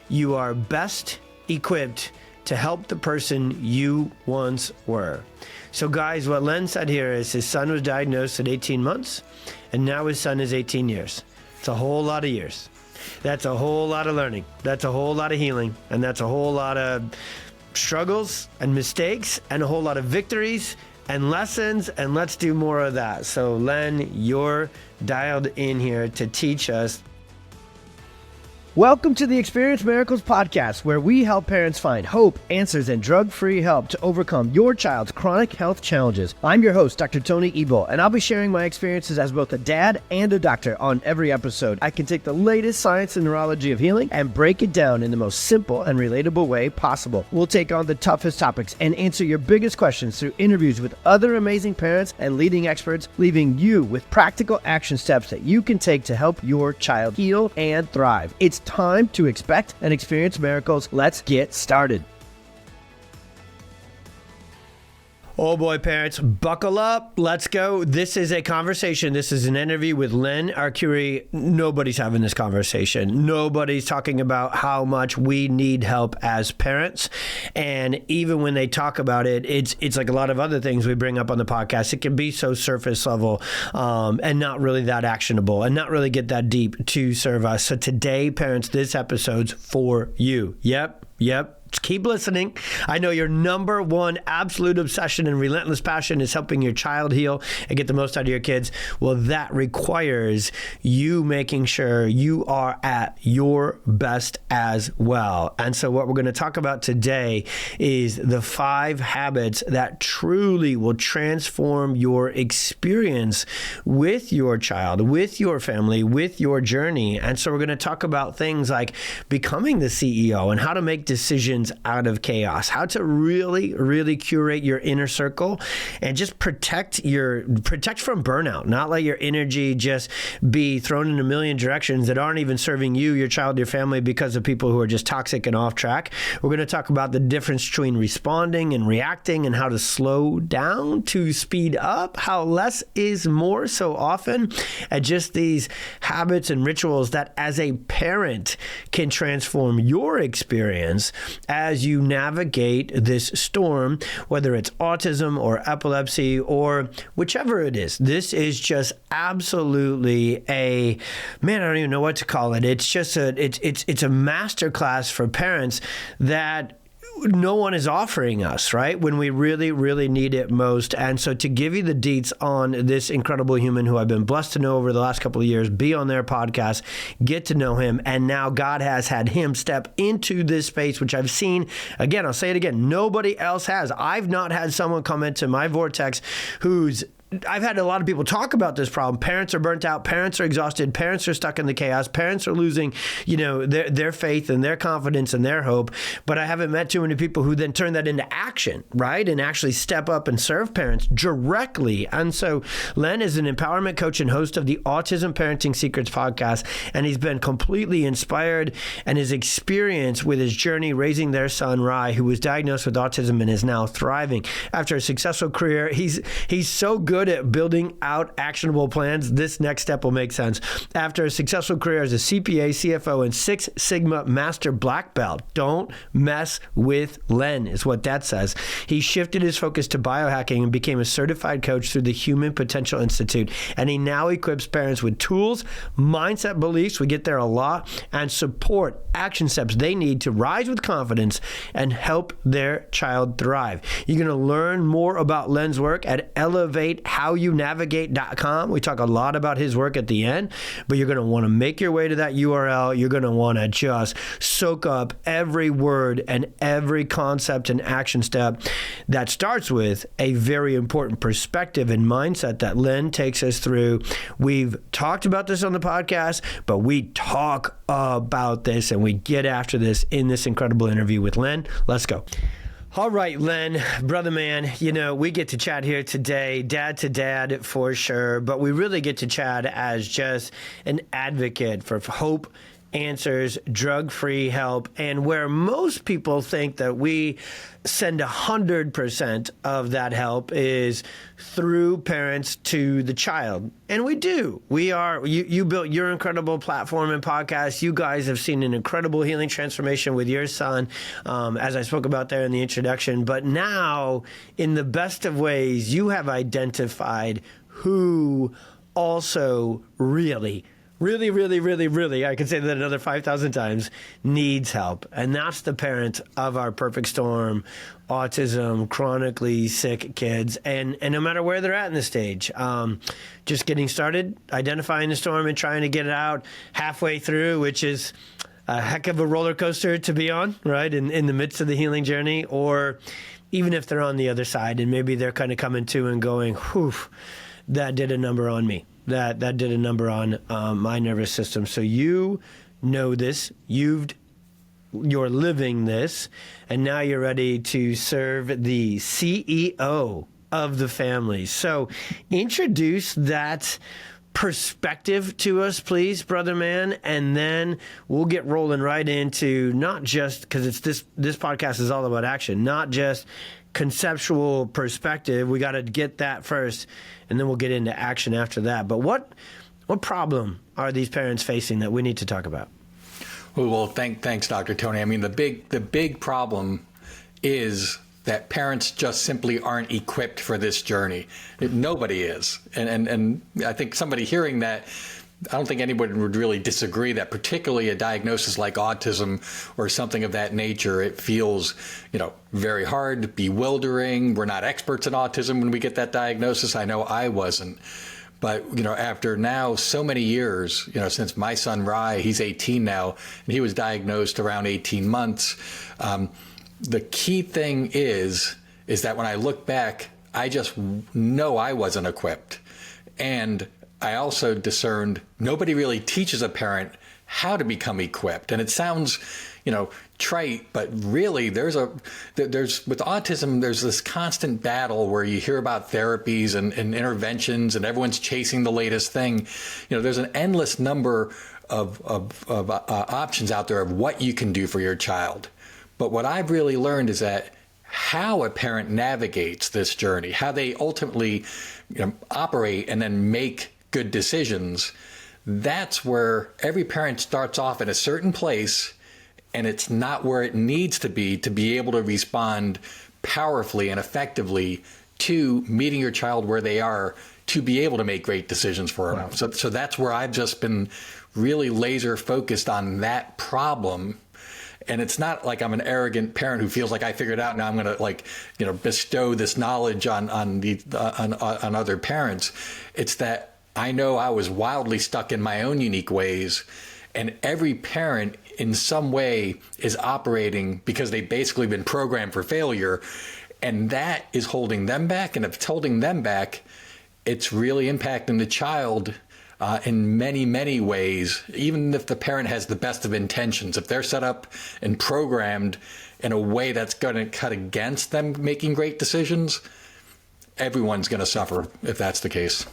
you are best equipped to help the person you once were. So guys, what Len said here is his son was diagnosed at 18 months, and now his son is 18 years. It's a whole lot of years. That's a whole lot of learning. That's a whole lot of healing. And that's a whole lot of struggles and mistakes and a whole lot of victories and lessons. And let's do more of that. So Len, you're dialed in here to teach us. Welcome to the Experience Miracles podcast, where we help parents find hope, answers, and drug-free help to overcome your child's chronic health challenges. I'm your host, Dr. Tony Ebel, and I'll be sharing my experiences as both a dad and a doctor on every episode. I can take the latest science and neurology of healing and break it down in the most simple and relatable way possible. We'll take on the toughest topics and answer your biggest questions through interviews with other amazing parents and leading experts, leaving you with practical action steps that you can take to help your child heal and thrive. It's time to expect and experience miracles. Let's get started. Oh boy, parents, buckle up. Let's go. This is a conversation. This is an interview with Len Arcuri. Nobody's having this conversation. Nobody's talking about how much we need help as parents. And even when they talk about it, it's like a lot of other things we bring up on the podcast. It can be so surface level and not really that actionable and not really get that deep to serve us. So today, parents, this episode's for you. Yep. Keep listening. I know your number one absolute obsession and relentless passion is helping your child heal and get the most out of your kids. Well, that requires you making sure you are at your best as well. And so what we're going to talk about today is the 5 habits that truly will transform your experience with your child, with your family, with your journey. And so we're going to talk about things like becoming the CEO and how to make decisions out of chaos, how to really curate your inner circle and just protect from burnout, not let your energy just be thrown in a million directions that aren't even serving you, your child, your family, because of people who are just toxic and off track. We're going to talk about the difference between responding and reacting and how to slow down to speed up, how less is more so often, and just these habits and rituals that as a parent can transform your experience as you navigate this storm, whether it's autism or epilepsy or whichever it is. This is just absolutely I don't even know what to call it. It's just it's a masterclass for parents that no one is offering us, right? When we really need it most. And so to give you the deets on this incredible human who I've been blessed to know over the last couple of years, be on their podcast, get to know him. And now God has had him step into this space, which I've seen, again, I'll say it again, nobody else has. I've not had someone come into my vortex I've had a lot of people talk about this problem. Parents are burnt out. Parents are exhausted. Parents are stuck in the chaos. Parents are losing, their faith and their confidence and their hope. But I haven't met too many people who then turn that into action, right? And actually step up and serve parents directly. And so Len is an empowerment coach and host of the Autism Parenting Secrets podcast. And he's been completely inspired, and his experience with his journey raising their son, Rai, who was diagnosed with autism and is now thriving. After a successful career, he's so good at building out actionable plans. This next step will make sense. After a successful career as a CPA, CFO, and 6 Sigma Master Black Belt, don't mess with Len, is what that says. He shifted his focus to biohacking and became a certified coach through the Human Potential Institute. And he now equips parents with tools, mindset beliefs, we get there a lot, and support action steps they need to rise with confidence and help their child thrive. You're going to learn more about Len's work at elevatehowyounavigate.com. We talk a lot about his work at the end, but you're going to want to make your way to that URL. You're going to want to just soak up every word and every concept and action step that starts with a very important perspective and mindset that Len takes us through. We've talked about this on the podcast, but we talk about this and we get after this in this incredible interview with Len. Let's go. All right, Len, brother man, we get to chat here today, dad to dad for sure, but we really get to chat as just an advocate for hope answers, drug-free help, and where most people think that we send 100% of that help is through parents to the child. And we do. You built your incredible platform and podcast. You guys have seen an incredible healing transformation with your son, as I spoke about there in the introduction. But now, in the best of ways, you have identified who also really, I can say that another 5,000 times, needs help. And that's the parent of our perfect storm, autism, chronically sick kids. And no matter where they're at in the stage, just getting started, identifying the storm and trying to get it out halfway through, which is a heck of a roller coaster to be on, right? In the midst of the healing journey, or even if they're on the other side and maybe they're kind of coming to and going, whew, that did a number on me. That did a number on my nervous system. So you know this, you're living this, and now you're ready to serve the CEO of the family. So introduce that perspective to us, please, brother man, and then we'll get rolling right into not just, because it's this podcast is all about action, not just conceptual perspective. We got to get that first, and then we'll get into action after that. But what problem are these parents facing that we need to talk about? Well, thanks, Dr. Tony. I mean, the big problem is that parents just simply aren't equipped for this journey. Nobody is, and I think somebody hearing that, I don't think anybody would really disagree that particularly a diagnosis like autism or something of that nature, it feels, very hard, bewildering. We're not experts in autism when we get that diagnosis. I know I wasn't. But, after now so many years, since my son Rai, he's 18 now, and he was diagnosed around 18 months, the key thing is that when I look back, I just know I wasn't equipped. And I also discerned nobody really teaches a parent how to become equipped. And it sounds, trite, but really there's with autism, there's this constant battle where you hear about therapies and interventions and everyone's chasing the latest thing. There's an endless number of options out there of what you can do for your child. But what I've really learned is that how a parent navigates this journey, how they ultimately operate and then make good decisions, that's where every parent starts off at a certain place, and it's not where it needs to be able to respond powerfully and effectively to meeting your child where they are to be able to make great decisions for them. Wow. So that's where I've just been really laser focused on that problem. And it's not like I'm an arrogant parent who feels like I figured it out now I'm going to bestow this knowledge on other parents. It's that I know I was wildly stuck in my own unique ways, and every parent in some way is operating because they've basically been programmed for failure, and that is holding them back. And if it's holding them back, it's really impacting the child in many, many ways. Even if the parent has the best of intentions, if they're set up and programmed in a way that's going to cut against them making great decisions, everyone's going to suffer if that's the case.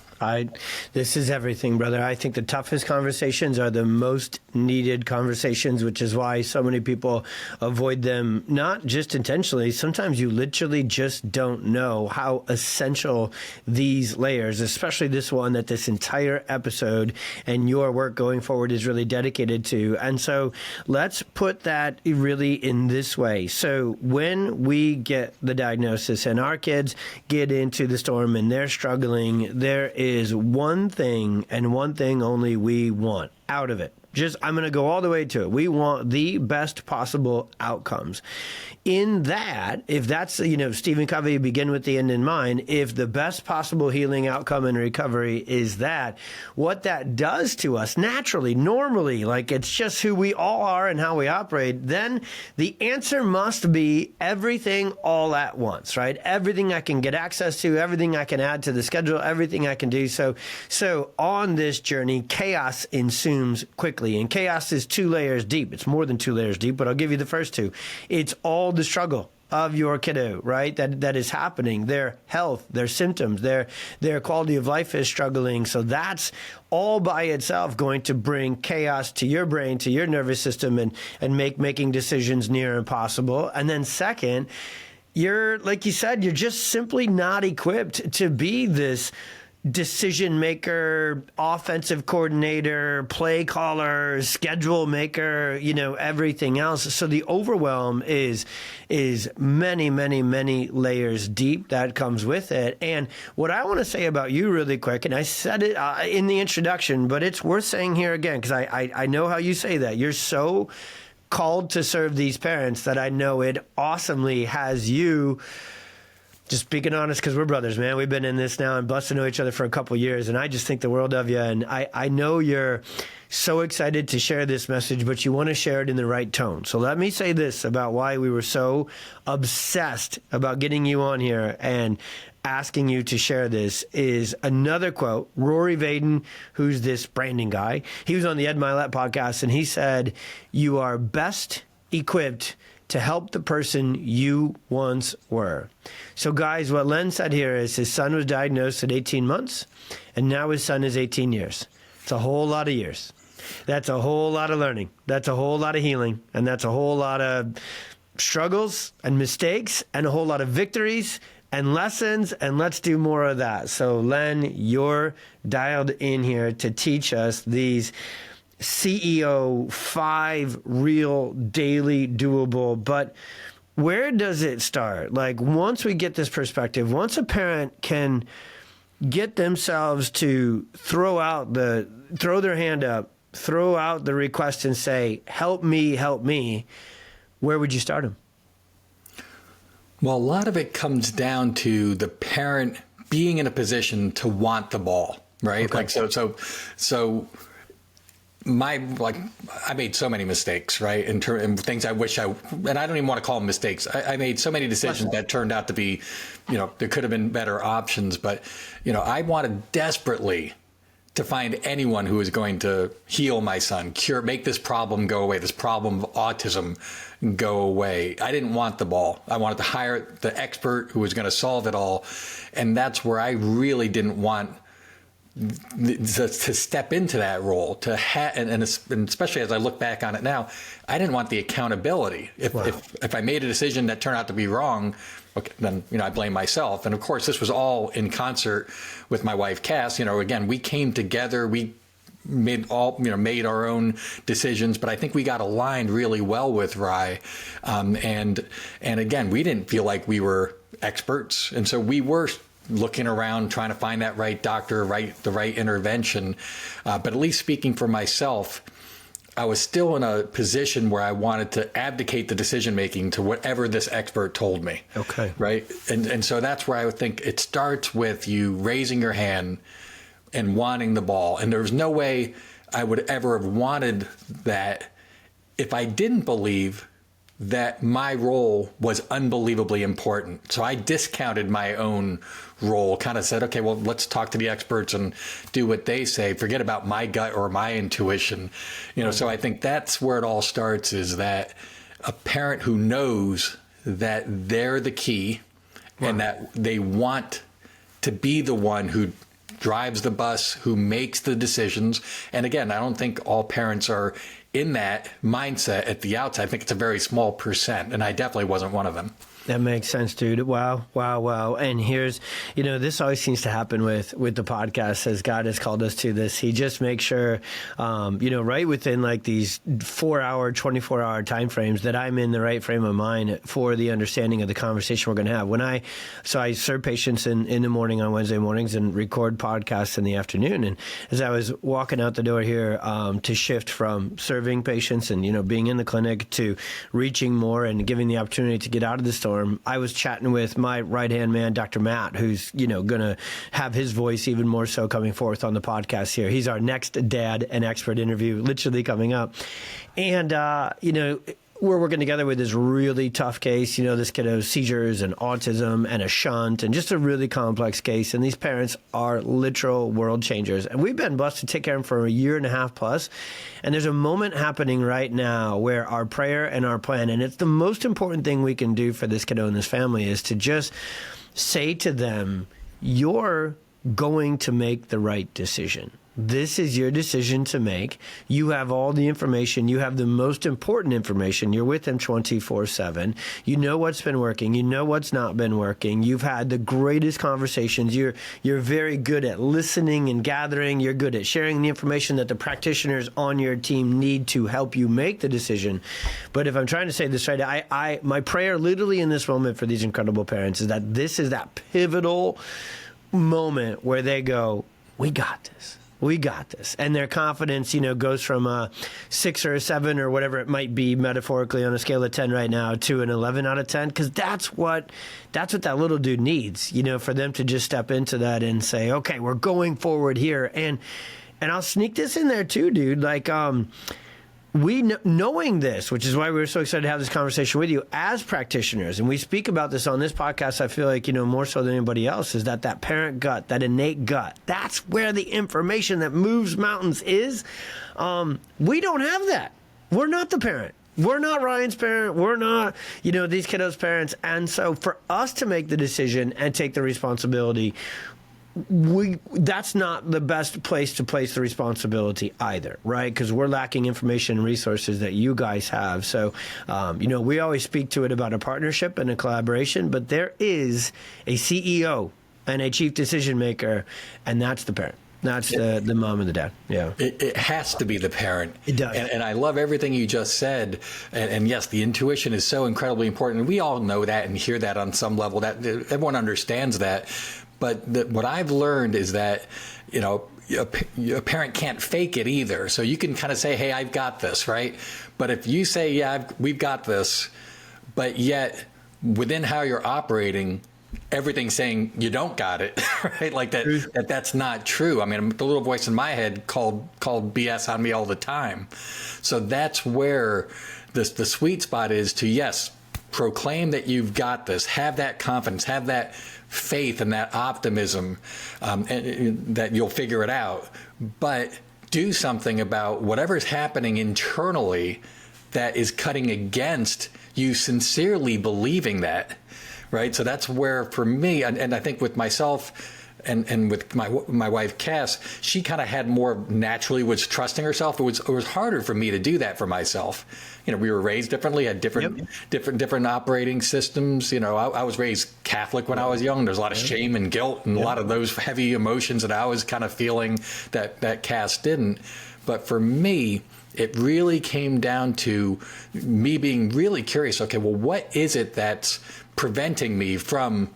This is everything, brother. I think the toughest conversations are the most needed conversations, which is why so many people avoid them, not just intentionally. Sometimes you literally just don't know how essential these layers, especially this one that this entire episode and your work going forward is really dedicated to. And so let's put that really in this way. So when we get the diagnosis and our kids get into the storm and they're struggling, there is one thing and one thing only we want out of it. I'm going to go all the way to it. We want the best possible outcomes. In that, if that's, Stephen Covey, begin with the end in mind, if the best possible healing outcome and recovery is that, what that does to us naturally, normally, like it's just who we all are and how we operate, then the answer must be everything all at once, right? Everything I can get access to, everything I can add to the schedule, everything I can do. So on this journey, chaos ensues quickly. And chaos is 2 layers deep. It's more than 2 layers deep, but I'll give you the first 2. It's all the struggle. of your kiddo, right? That is happening. Their health, their symptoms, their quality of life is struggling. So that's all by itself going to bring chaos to your brain, to your nervous system, and making decisions near impossible. And then second, you're, like you said, you're just simply not equipped to be this decision maker, offensive coordinator, play caller, schedule maker, everything else. So the overwhelm is many, many, many layers deep that comes with it. And what I want to say about you really quick, and I said it in the introduction, but it's worth saying here again, because I know how you say that. You're so called to serve these parents that I know it awesomely has you. Just speaking honest, because we're brothers, man. We've been in this now and busting to each other for a couple of years, and I just think the world of you. And I know you're so excited to share this message, but you want to share it in the right tone. So let me say this about why we were so obsessed about getting you on here and asking you to share this is another quote. Rory Vaden, who's this branding guy, he was on the Ed Milet podcast, and he said, "You are best equipped to help the person you once were." So guys, what Len said here is his son was diagnosed at 18 months, and now his son is 18 years. It's a whole lot of years. That's a whole lot of learning. That's a whole lot of healing. And that's a whole lot of struggles and mistakes and a whole lot of victories and lessons. And let's do more of that. So Len, you're dialed in here to teach us these CEO 5 real daily doable. But where does it start? Like, once we get this perspective, once a parent can get themselves to throw their hand up, throw out the request and say, help me, where would you start them? Well, a lot of it comes down to the parent being in a position to want the ball, right? Okay. Like, so I made so many mistakes, right? And things I wish and I don't even want to call them mistakes. I made so many decisions that turned out to be, there could have been better options, but, I wanted desperately to find anyone who was going to heal my son, make this problem go away, this problem of autism go away. I didn't want the ball. I wanted to hire the expert who was going to solve it all. And that's where I really didn't want to step into that role, and especially as I look back on it now, I didn't want the accountability. If I made a decision that turned out to be wrong, okay, then I blame myself. And of course, this was all in concert with my wife, Cass. Again, we came together, we made our own decisions, but I think we got aligned really well with Rye. And again, we didn't feel like we were experts, and so we were looking around, trying to find that right doctor, the right intervention. But at least speaking for myself, I was still in a position where I wanted to abdicate the decision-making to whatever this expert told me. Okay. Right. And so that's where I would think it starts with you raising your hand and wanting the ball. And there's no way I would ever have wanted that if I didn't believe that my role was unbelievably important. So I discounted my own role, kind of said, okay, well, let's talk to the experts and do what they say. Forget about my gut or my intuition. So I think that's where it all starts, is that a parent who knows that they're the key and that they want to be the one who drives the bus, who makes the decisions. And again, I don't think all parents are in that mindset at the outset. I think it's a very small percent, and I definitely wasn't one of them. That makes sense, dude. Wow. And here's, this always seems to happen with the podcast, as God has called us to this. He just makes sure, right within like these 4-hour, 24-hour time frames, that I'm in the right frame of mind for the understanding of the conversation we're going to have. So I serve patients in the morning on Wednesday mornings and record podcasts in the afternoon. And as I was walking out the door here to shift from serving patients and, being in the clinic to reaching more and giving the opportunity to get out of the storm, I was chatting with my right-hand man, Dr. Matt, who's, going to have his voice even more so coming forth on the podcast here. He's our next dad and expert interview, literally coming up. And, we're working together with this really tough case. This kiddo's seizures and autism and a shunt and just a really complex case. And these parents are literal world changers. And we've been blessed to take care of them for a year and a half plus. And there's a moment happening right now where our prayer and our plan, and it's the most important thing we can do for this kiddo and this family, is to just say to them, you're going to make the right decision. This is your decision to make. You have all the information. You have the most important information. You're with them 24/7. You know what's been working. You know what's not been working. You've had the greatest conversations. You're very good at listening and gathering. You're good at sharing the information that the practitioners on your team need to help you make the decision. But if I'm trying to say this right, my prayer literally in this moment for these incredible parents is that this is that pivotal moment where they go, we got this. We got this. And their confidence, goes from a 6 or a 7 or whatever it might be metaphorically on a scale of 10 right now to an 11 out of 10. Because that's what that little dude needs, for them to just step into that and say, okay, we're going forward here. And I'll sneak this in there too, dude. Like, knowing this, which is why we were so excited to have this conversation with you as practitioners, and we speak about this on this podcast, I feel like, more so than anybody else, is that parent gut, that innate gut, that's where the information that moves mountains is. We don't have that. We're not the parent. We're not Ryan's parent. We're not, these kiddos' parents. And so for us to make the decision and take the responsibility, that's not the best place to place the responsibility either, right? Because we're lacking information and resources that you guys have. So, we always speak to it about a partnership and a collaboration, but there is a CEO and a chief decision maker, and that's the parent. That's the mom and the dad. Yeah. It has to be the parent. It does. And I love everything you just said. And yes, the intuition is so incredibly important. We all know that and hear that on some level. That everyone understands that. But what I've learned is that, a parent can't fake it either. So you can kind of say, hey, I've got this, right? But if you say, yeah, we've got this, but yet within how you're operating, everything's saying you don't got it, right? Like that's not true. I mean, the little voice in my head called BS on me all the time. So that's where the sweet spot is to, yes, proclaim that you've got this, have that confidence, have that faith and that optimism, and that you'll figure it out, but do something about whatever's happening internally that is cutting against you sincerely believing that, right? So that's where, for me, and I think with myself and with my wife, Cass, she kind of had more naturally was trusting herself. It was harder for me to do that for myself. We were raised differently, had different operating systems. I was raised Catholic when I was young. There's a lot of shame and guilt and a lot of those heavy emotions that I was kind of feeling that Cass didn't. But for me, it really came down to me being really curious. Okay, well, what is it that's preventing me from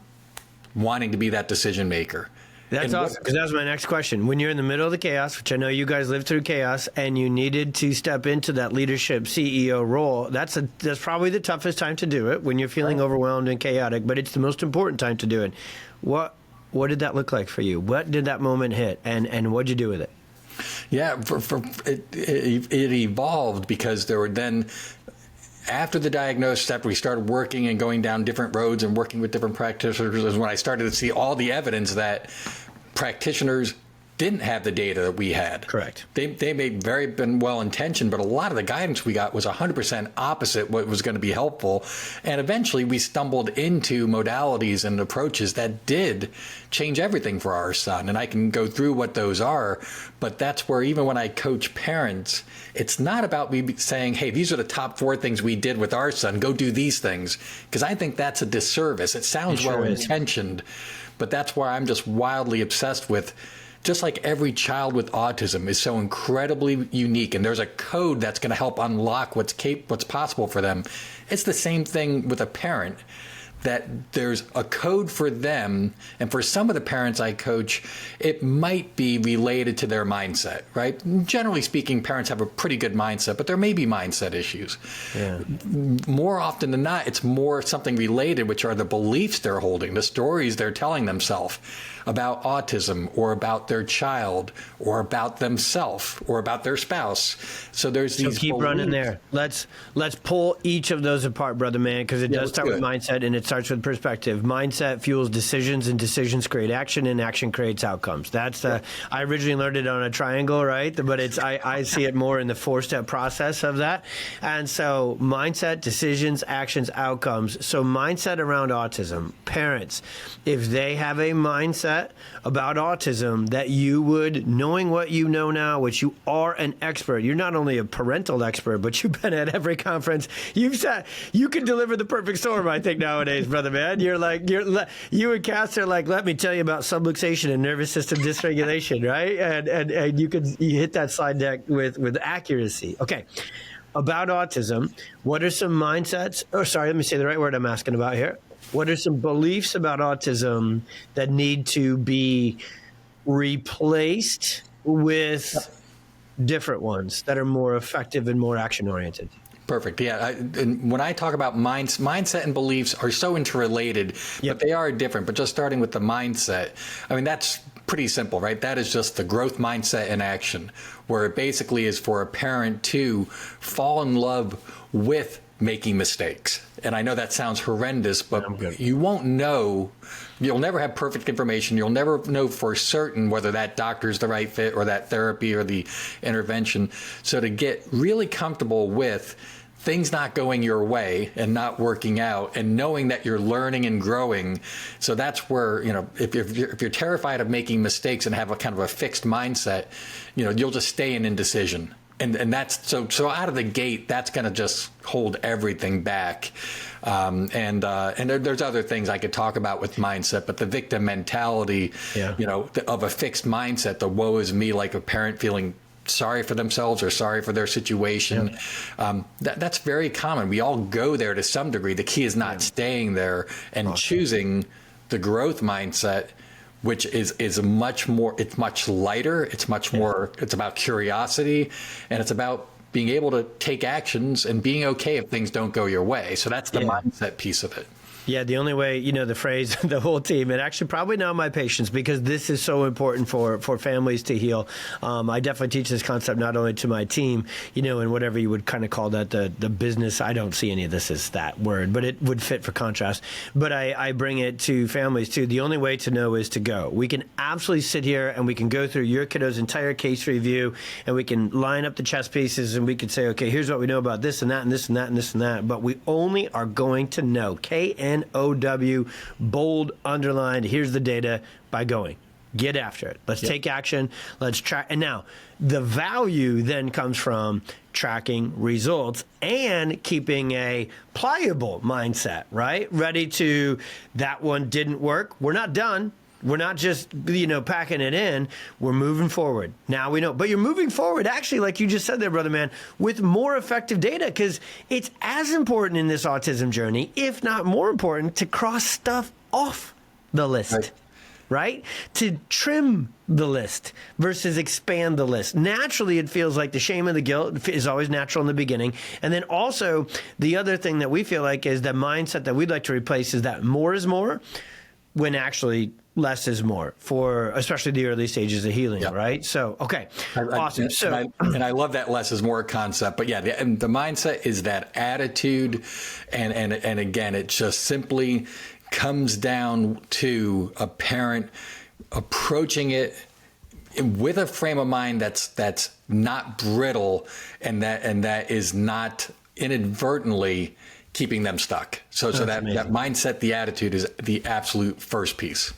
wanting to be that decision maker? That's awesome, because that was my next question. When you're in the middle of the chaos, which I know you guys lived through chaos, and you needed to step into that leadership CEO role, that's probably the toughest time to do it, when you're feeling overwhelmed and chaotic, but it's the most important time to do it. What did that look like for you? What did that moment hit, and what'd you do with it? Yeah, it evolved because there were then, after the diagnosis, after we started working and going down different roads and working with different practitioners, is when I started to see all the evidence that practitioners didn't have the data that we had. Correct. They may very been well-intentioned, but a lot of the guidance we got was 100% opposite what was going to be helpful. And eventually we stumbled into modalities and approaches that did change everything for our son. And I can go through what those are, but that's where even when I coach parents, it's not about me saying, hey, these are the top 4 things we did with our son, go do these things. Because I think that's a disservice. It sounds well-intentioned, but that's where I'm just wildly obsessed with. Just like every child with autism is so incredibly unique, and there's a code that's going to help unlock what's possible for them. It's the same thing with a parent. that there's a code for them. And for some of the parents I coach, it might be related to their mindset, right? Generally speaking, parents have a pretty good mindset, but there may be mindset issues. Yeah. More often than not, it's more something related, which are the beliefs they're holding, the stories they're telling themselves about autism or about their child or about themselves or about their spouse. So there's these keep beliefs. running there. Let's pull each of those apart, brother man, because it does start with mindset and it starts with perspective. Mindset fuels decisions, and decisions create action, and action creates outcomes. That's I originally learned it on a triangle, right? But it's I see it more in the 4-step process of that. And so mindset, decisions, actions, outcomes. So mindset around autism. Parents, if they have a mindset about autism that you would, knowing what you know now, which you are an expert, you're not only a parental expert, but you've been at every conference. You've said you can deliver the perfect storm, I think, nowadays, brother man. You and Cass are like, let me tell you about subluxation and nervous system dysregulation, right? And you hit that slide deck with accuracy. Okay. About autism, what are some mindsets? Oh, sorry, let me say the right word I'm asking about here. What are some beliefs about autism that need to be replaced with different ones that are more effective and more action-oriented? Perfect. Yeah. And when I talk about mindset and beliefs are so interrelated, but they are different. But just starting with the mindset, I mean, that's pretty simple, right? That is just the growth mindset in action, where it basically is for a parent to fall in love with making mistakes. And I know that sounds horrendous, but you won't know. You'll never have perfect information. You'll never know for certain whether that doctor's the right fit or that therapy or the intervention. So to get really comfortable with things not going your way and not working out and knowing that you're learning and growing. So that's where, if you're terrified of making mistakes and have a kind of a fixed mindset, you'll just stay in indecision. And that's so out of the gate, that's going to just hold everything back. And there's other things I could talk about with mindset, but the victim mentality, of a fixed mindset, the woe is me, like a parent feeling sorry for themselves or sorry for their situation. That's very common. We all go there to some degree. The key is not staying there and choosing the growth mindset, which is much more, it's much lighter, it's much more, it's about curiosity, and it's about being able to take actions and being okay if things don't go your way. So that's the mindset piece of it. Yeah, the only way, the phrase, the whole team, and actually probably now my patients, because this is so important for families to heal. I definitely teach this concept not only to my team, and whatever you would kind of call that, the business. I don't see any of this as that word, but it would fit for contrast. But I bring it to families too. The only way to know is to go. We can absolutely sit here and we can go through your kiddo's entire case review, and we can line up the chess pieces, and we could say, okay, here's what we know about this and that and this and that and this and that. But we only are going to know, KNOW, bold, underlined, here's the data, by going. Get after it. Let's take action. Let's track. And now the value then comes from tracking results and keeping a pliable mindset, right? Ready to, that one didn't work. We're not done. We're not just, packing it in. We're moving forward. Now we know. But you're moving forward, actually, like you just said there, brother man, with more effective data, because it's as important in this autism journey, if not more important, to cross stuff off the list. Right? To trim the list versus expand the list. Naturally, it feels like the shame and the guilt is always natural in the beginning. And then also, the other thing that we feel like is the mindset that we'd like to replace is that more is more, when actually less is more, for especially the early stages of healing, right? So, okay, awesome. And I love that less is more concept. But the mindset is that attitude. And again, it just simply comes down to a parent approaching it with a frame of mind that's not brittle, and that is not inadvertently keeping them stuck. So that mindset, the attitude, is the absolute first piece.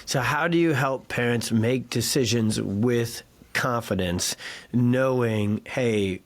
So how do you help parents make decisions with confidence, knowing, hey,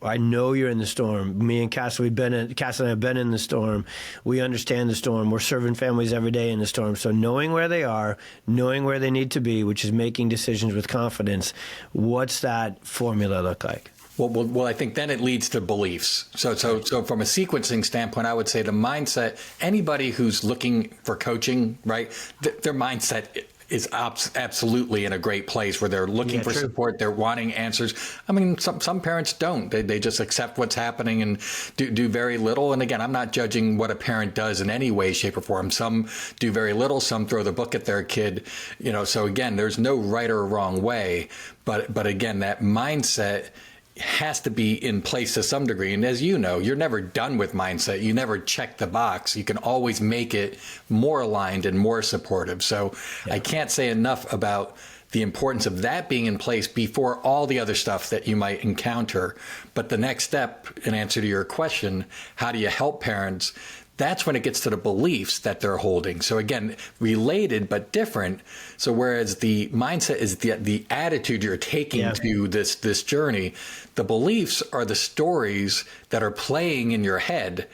I know you're in the storm. Me and Cass, Cass and I have been in the storm. We understand the storm. We're serving families every day in the storm. So knowing where they are, knowing where they need to be, which is making decisions with confidence, what's that formula look like? Well, I think then it leads to beliefs. So from a sequencing standpoint, I would say the mindset, anybody who's looking for coaching, right, their mindset is absolutely in a great place where they're looking for support. They're wanting answers. I mean, some parents don't. They just accept what's happening and do very little. And again, I'm not judging what a parent does in any way, shape, or form. Some do very little. Some throw the book at their kid. So again, there's no right or wrong way. But again, that mindset has to be in place to some degree. And as you know, you're never done with mindset. You never check the box. You can always make it more aligned and more supportive. So I can't say enough about the importance of that being in place before all the other stuff that you might encounter. But the next step, in answer to your question, how do you help parents? That's when it gets to the beliefs that they're holding. So again, related but different. So whereas the mindset is the attitude you're taking to this journey, the beliefs are the stories that are playing in your head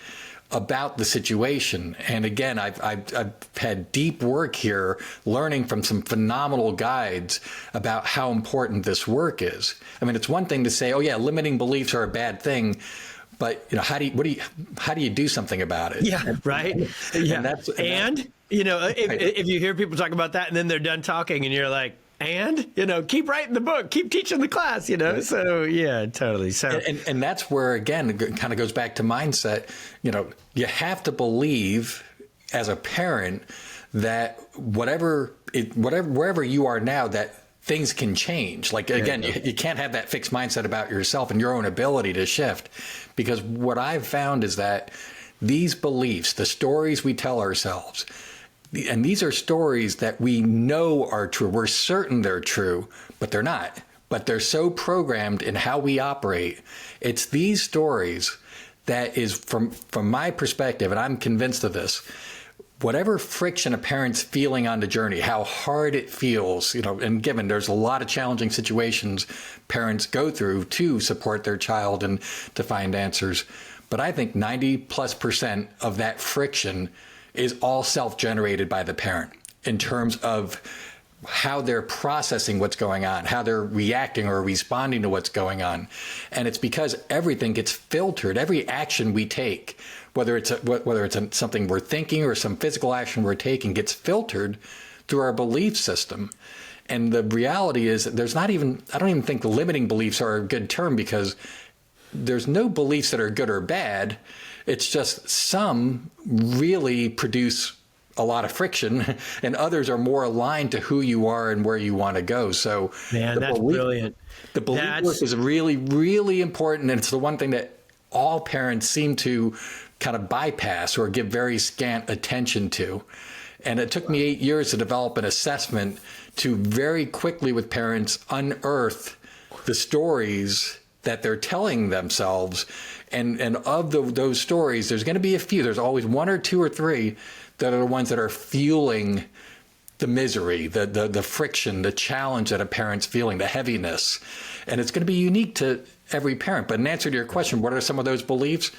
about the situation. And again, I've had deep work here, learning from some phenomenal guides about how important this work is. I mean, it's one thing to say, oh yeah, limiting beliefs are a bad thing. But how do you do something about it? Yeah, right. Yeah, if you hear people talk about that and then they're done talking and you're like, keep writing the book, keep teaching the class, So yeah, totally. So and that's where again it kind of goes back to mindset. You have to believe as a parent that wherever you are now, that things can change. Like, again, you can't have that fixed mindset about yourself and your own ability to shift. Because what I've found is that these beliefs, the stories we tell ourselves, and these are stories that we know are true. We're certain they're true, but they're not. But they're so programmed in how we operate. It's these stories that is, from my perspective, and I'm convinced of this, whatever friction a parent's feeling on the journey, how hard it feels, and given there's a lot of challenging situations parents go through to support their child and to find answers. But I think 90+% of that friction is all self-generated by the parent in terms of how they're processing what's going on, how they're reacting or responding to what's going on. And it's because everything gets filtered. Every action we take, whether it's something we're thinking or some physical action we're taking, gets filtered through our belief system. And the reality is I don't even think limiting beliefs are a good term, because there's no beliefs that are good or bad. It's just some really produce a lot of friction and others are more aligned to who you are and where you want to go. So that's brilliant. The belief work is really, really important. And it's the one thing that all parents seem to kind of bypass or give very scant attention to. And it took me 8 years to develop an assessment to very quickly with parents unearth the stories that they're telling themselves. And of those stories, there's going to be a few. There's always one or two or three that are the ones that are fueling the misery, the friction, the challenge that a parent's feeling, the heaviness. And it's going to be unique to every parent. But in answer to your question, what are some of those beliefs?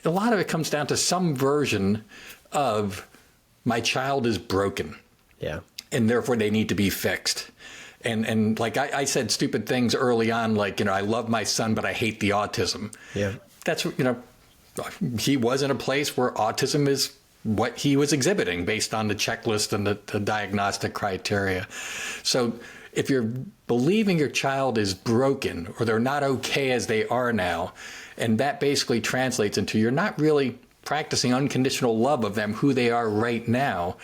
A lot of it comes down to some version of my child is broken. Yeah. And therefore they need to be fixed. And like I said stupid things early on, like, I love my son, but I hate the autism. Yeah. That's, he was in a place where autism is what he was exhibiting based on the checklist and the diagnostic criteria. So if you're believing your child is broken or they're not okay as they are now, and that basically translates into you're not really practicing unconditional love of them, who they are right now,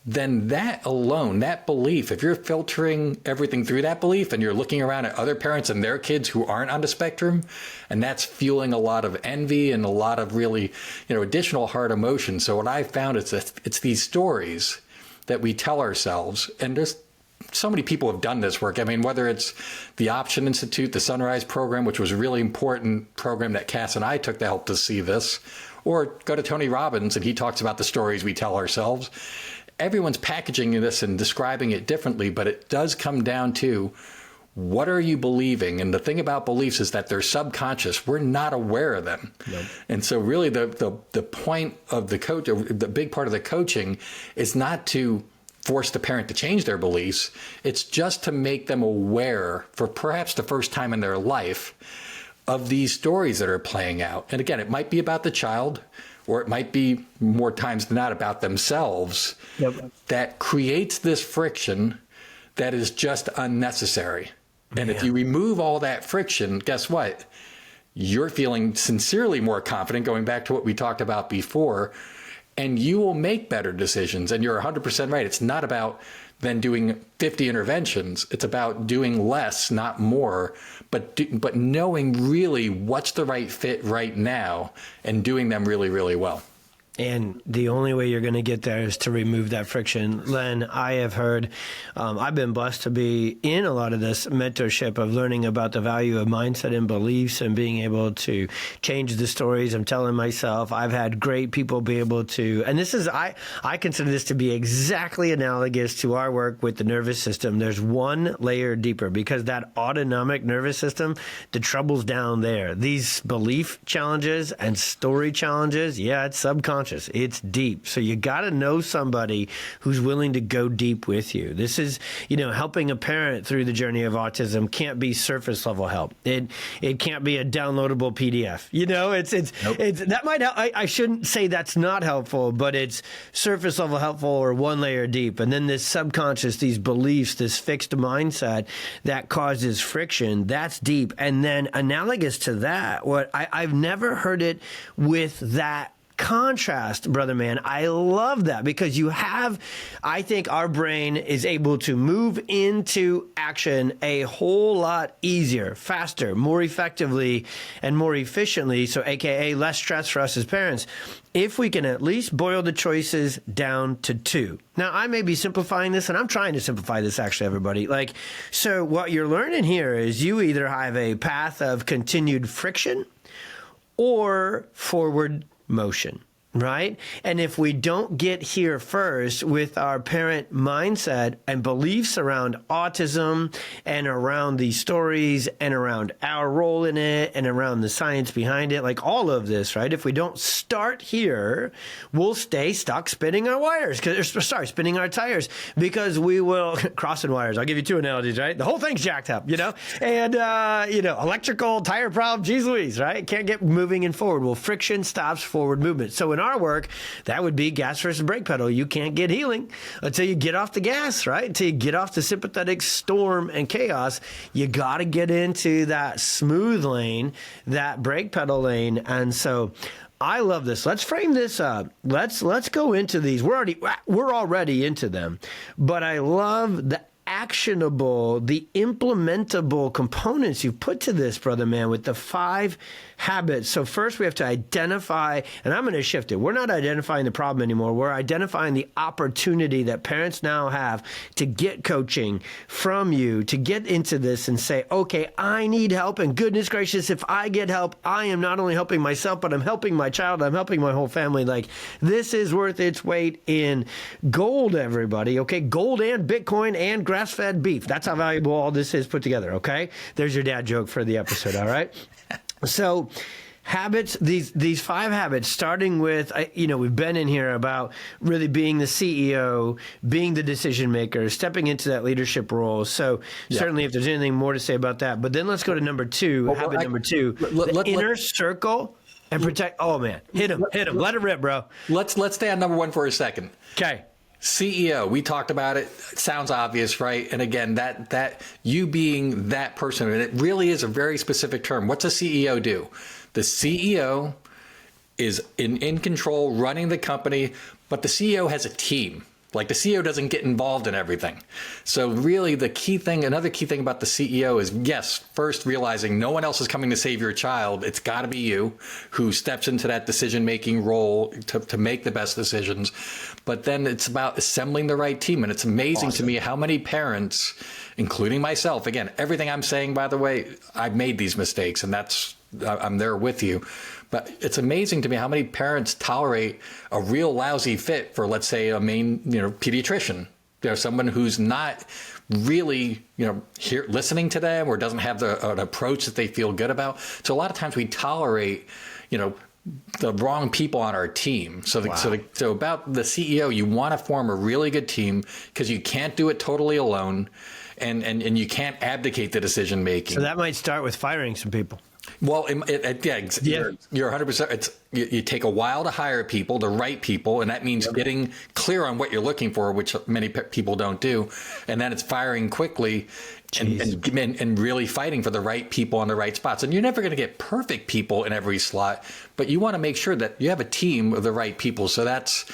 then that alone, that belief, if you're filtering everything through that belief and you're looking around at other parents and their kids who aren't on the spectrum, and that's fueling a lot of envy and a lot of really, additional hard emotions. So what I found is that it's these stories that we tell ourselves, and there's so many people have done this work. I mean, whether it's the Option Institute, the Sunrise program, which was a really important program that Cass and I took to help us see this, or go to Tony Robbins and he talks about the stories we tell ourselves. Everyone's packaging this and describing it differently, but it does come down to what are you believing? And the thing about beliefs is that they're subconscious. We're not aware of them. Nope. And so really the point of the coach, the big part of the coaching is not to force the parent to change their beliefs. It's just to make them aware for perhaps the first time in their life of these stories that are playing out. And again, it might be about the child, or it might be more times than not about themselves. Yep. That creates this friction that is just unnecessary. And if you remove all that friction, guess what? You're feeling sincerely more confident, going back to what we talked about before, and you will make better decisions. And you're 100% right. It's not about then doing 50 interventions. It's about doing less, not more, but knowing really what's the right fit right now and doing them really, really well. And the only way you're going to get there is to remove that friction. Len, I have heard, I've been blessed to be in a lot of this mentorship of learning about the value of mindset and beliefs and being able to change the stories I'm telling myself. I've had great people be able to, and this is, I consider this to be exactly analogous to our work with the nervous system. There's one layer deeper because that autonomic nervous system, the trouble's down there. These belief challenges and story challenges, yeah, it's subconscious. It's deep. So you got to know somebody who's willing to go deep with you. This is, helping a parent through the journey of autism can't be surface level help. It can't be a downloadable PDF. Nope. It's that might help. I shouldn't say that's not helpful, but it's surface level helpful or one layer deep. And then this subconscious, these beliefs, this fixed mindset that causes friction, that's deep. And then analogous to that, I've never heard it with that contrast, brother man. I love that because I think our brain is able to move into action a whole lot easier, faster, more effectively, and more efficiently. So AKA less stress for us as parents, if we can at least boil the choices down to two. Now, I may be simplifying this, and I'm trying to simplify this actually, everybody. So what you're learning here is you either have a path of continued friction or forward motion, right? And if we don't get here first with our parent mindset and beliefs around autism and around these stories and around our role in it and around the science behind it, like all of this, right? If we don't start here, we'll stay stuck spinning our spinning our tires because we will crossing wires. I'll give you two analogies, right? The whole thing's jacked up, and, electrical tire problem, geez Louise, right? Can't get moving and forward. Well, friction stops forward movement. So in our work, that would be gas versus brake pedal. You can't get healing until you get off the gas, right? Until you get off the sympathetic storm and chaos. You got to get into that smooth lane, that brake pedal lane. And so I love this. Let's frame this up. Let's go into these. We're already into them, but I love the actionable, the implementable components you put to this, brother man, with the 5 habits. So first we have to identify, and I'm going to shift it. We're not identifying the problem anymore. We're identifying the opportunity that parents now have to get coaching from you, to get into this and say, okay, I need help. And goodness gracious, if I get help, I am not only helping myself, but I'm helping my child. I'm helping my whole family. This is worth its weight in gold, everybody. Okay. Gold and Bitcoin and grass-fed beef. That's how valuable all this is put together. Okay. There's your dad joke for the episode. All right. So habits, these 5 habits, starting with, we've been in here about really being the CEO, being the decision maker, stepping into that leadership role. So certainly if there's anything more to say about that, but then let's go to number 2, number 2, the inner circle and protect. Oh man, hit him. Let it rip, bro. Let's stay on number 1 for a second. Okay. CEO, we talked about it. It sounds obvious, right? And again, that you being that person, and it really is a very specific term. What's a CEO do? The CEO is in control, running the company, but the CEO has a team. The CEO doesn't get involved in everything. So really another key thing about the CEO is, yes, first realizing no one else is coming to save your child. It's got to be you who steps into that decision-making role to make the best decisions. But then it's about assembling the right team. And it's amazing to me how many parents, including myself, again, everything I'm saying, by the way, I've made these mistakes, and I'm there with you. But it's amazing to me how many parents tolerate a real lousy fit for, let's say, a main, pediatrician. Someone who's not really, listening to them or doesn't have an approach that they feel good about. So a lot of times we tolerate, the wrong people on our team. So about the CEO, you want to form a really good team because you can't do it totally alone, and you can't abdicate the decision making. So that might start with firing some people. Well, you're 100%. You take a while to hire people, the right people, and that means getting clear on what you're looking for, which many people don't do. And then it's firing quickly and really fighting for the right people on the right spots. And you're never going to get perfect people in every slot, but you want to make sure that you have a team of the right people. So that's...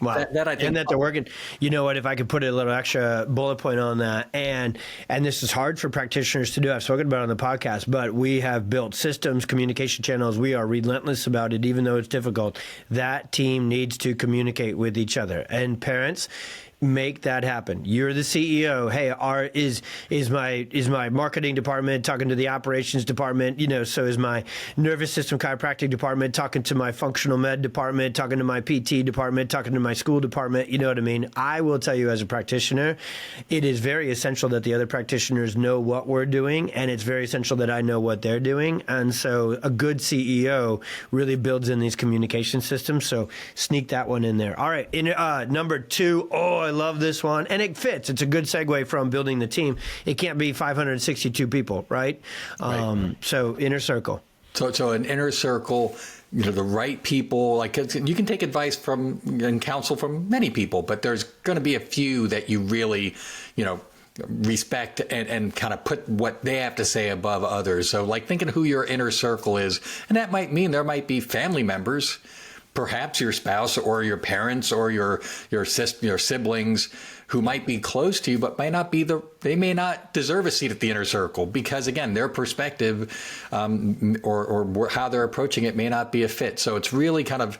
Wow. That I think, and that they're working. You know what, if I could put a little extra bullet point on that, and this is hard for practitioners to do. I've spoken about it on the podcast, but we have built systems, communication channels. We are relentless about it, even though it's difficult. That team needs to communicate with each other. And parents, make that happen. You're the CEO. Hey, is my marketing department talking to the operations department? So is my nervous system chiropractic department talking to my functional med department, talking to my PT department, talking to my school department? You know what I mean? I will tell you, as a practitioner, it is very essential that the other practitioners know what we're doing, and it's very essential that I know what they're doing. And so a good CEO really builds in these communication systems. So sneak that one in there. All right. Number 2. I love this one, and it fits. It's a good segue from building the team. It can't be 562 people, right? Right. So inner circle. So an inner circle, the right people. Like, you can take advice from and counsel from many people, but there's going to be a few that you really, respect and kind of put what they have to say above others. So, like, thinking who your inner circle is, and that might mean there might be family members, perhaps your spouse or your parents or your siblings who might be close to you, but they may not deserve a seat at the inner circle because, again, their perspective or how they're approaching it may not be a fit. So it's really kind of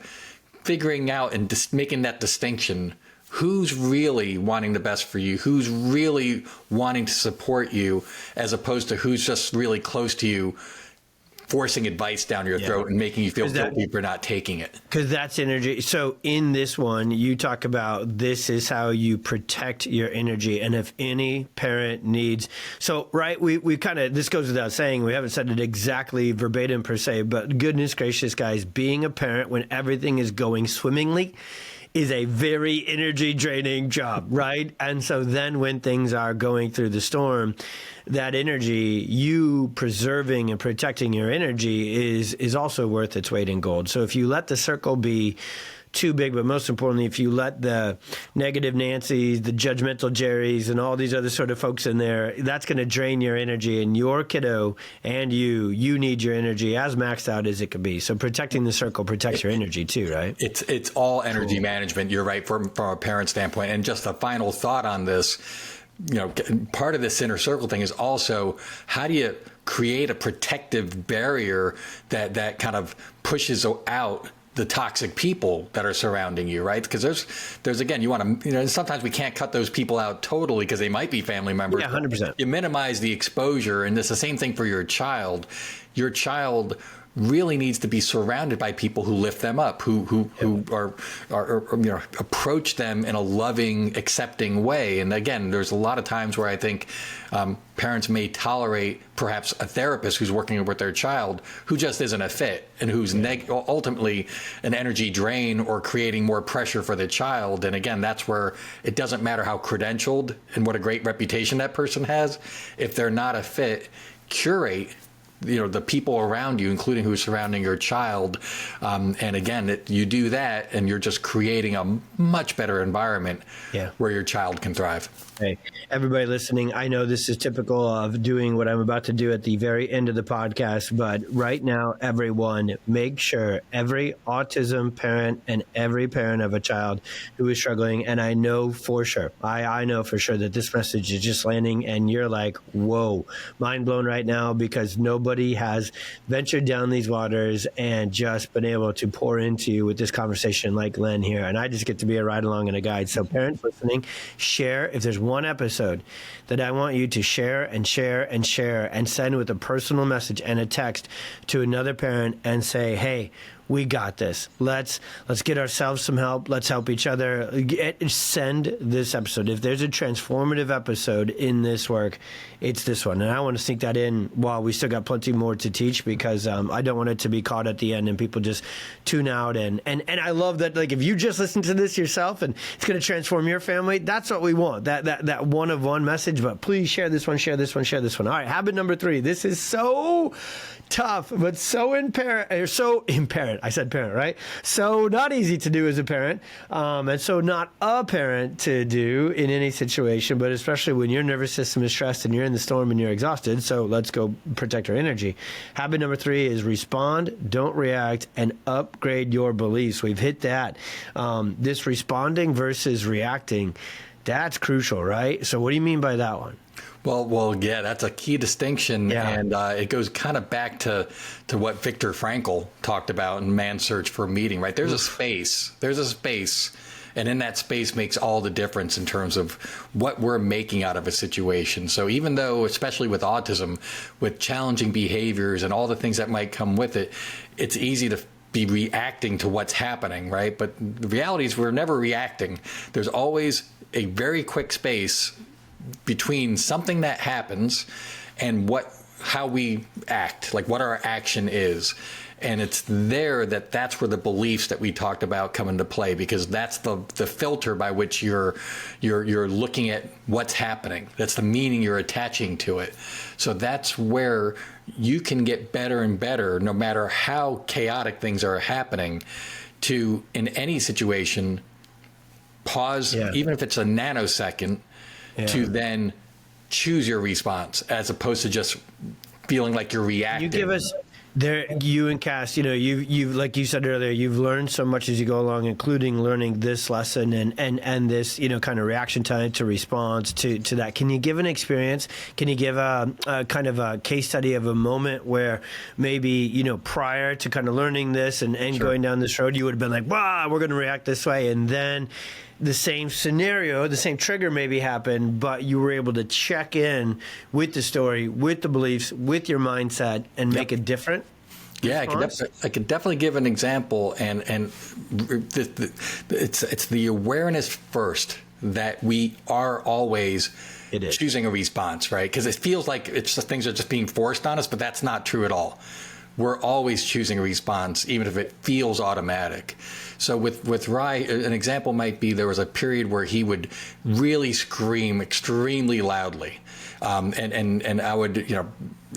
figuring out and making that distinction. Who's really wanting the best for you? Who's really wanting to support you, as opposed to who's just really close to you, forcing advice down your throat and making you feel guilty for not taking it. Because that's energy. So in this one, you talk about this is how you protect your energy. And if any parent needs, we kind of, this goes without saying, we haven't said it exactly verbatim per se, but goodness gracious, guys, being a parent when everything is going swimmingly is a very energy draining job, right? And so then when things are going through the storm, that energy, you preserving and protecting your energy is also worth its weight in gold. So if you let the circle be too big, but most importantly, if you let the negative Nancys, the judgmental Jerrys, and all these other sort of folks in there, that's going to drain your energy. And your kiddo and you need your energy as maxed out as it could be. So protecting the circle protects your energy too, right? It's all energy management. You're right, from a parent standpoint. And just a final thought on this, part of this inner circle thing is also, how do you create a protective barrier that kind of pushes out the toxic people that are surrounding you, right? Because there's again, you want to, sometimes we can't cut those people out totally because they might be family members. Yeah, 100%. You minimize the exposure, and it's the same thing for your child. Your child really needs to be surrounded by people who lift them up, who are approach them in a loving, accepting way. And again, there's a lot of times where I think parents may tolerate perhaps a therapist who's working with their child who just isn't a fit and who's ultimately an energy drain or creating more pressure for the child. And again, that's where it doesn't matter how credentialed and what a great reputation that person has. If they're not a fit, curate the people around you, including who's surrounding your child. And again, you do that and you're just creating a much better environment where your child can thrive. Hey, everybody listening, I know this is typical of doing what I'm about to do at the very end of the podcast, but right now, everyone, make sure every autism parent and every parent of a child who is struggling, and I know for sure, I know for sure that this message is just landing and you're like, whoa, mind blown right now, because nobody has ventured down these waters and just been able to pour into you with this conversation like Len here. And I just get to be a ride along and a guide. So parents listening, share. If there's one episode that I want you to share and share and share and send with a personal message and a text to another parent and say, hey, We got this. Let's get ourselves some help. Let's help each other. Send this episode. If there's a transformative episode in this work, it's this one. And I want to sneak that in while we still got plenty more to teach, because I don't want it to be caught at the end and people just tune out. And I love that, like, if you just listen to this yourself and it's going to transform your family, that's what we want. That one-of-one message. But please share this one, share this one, share this one. All right, habit number 3. This is so tough, but so parent. I said parent, right? So not easy to do as a parent, and so not a parent to do in any situation, but especially when your nervous system is stressed and you're in the storm and you're exhausted. So let's go protect our energy. Habit number 3 is respond, don't react, and upgrade your beliefs. We've hit that. This responding versus reacting, that's crucial, right? So what do you mean by that one? Well, yeah, that's a key distinction, and it goes kind of back to what Viktor Frankl talked about in Man's Search for Meaning, right? There's a space, and in that space makes all the difference in terms of what we're making out of a situation. So even though, especially with autism, with challenging behaviors and all the things that might come with it, it's easy to be reacting to what's happening, right? But the reality is we're never reacting. There's always a very quick space between something that happens and how we act, like what our action is. And it's that's where the beliefs that we talked about come into play, because that's the filter by which you're looking at what's happening. That's the meaning you're attaching to it. So that's where you can get better and better, no matter how chaotic things are happening, to, in any situation, pause, even if it's a nanosecond, to then choose your response, as opposed to just feeling like you're reacting. You give us you and Cass, you've like you said earlier, you've learned so much as you go along, including learning this lesson and this, kind of reaction time to response to that. Can you give an experience? Can you give a kind of a case study of a moment where maybe, prior to kind of learning this and Sure. going down this road, you would have been like, wow, we're going to react this way. And then the same scenario, the same trigger maybe happened, but you were able to check in with the story, with the beliefs, with your mindset, and make a different response? I could definitely give an example, and it's the awareness first that we are always choosing a response, right? Because it feels like things are just being forced on us, but that's not true at all. We're always choosing a response, even if it feels automatic. So with Rye, an example might be there was a period where he would really scream extremely loudly, and I would,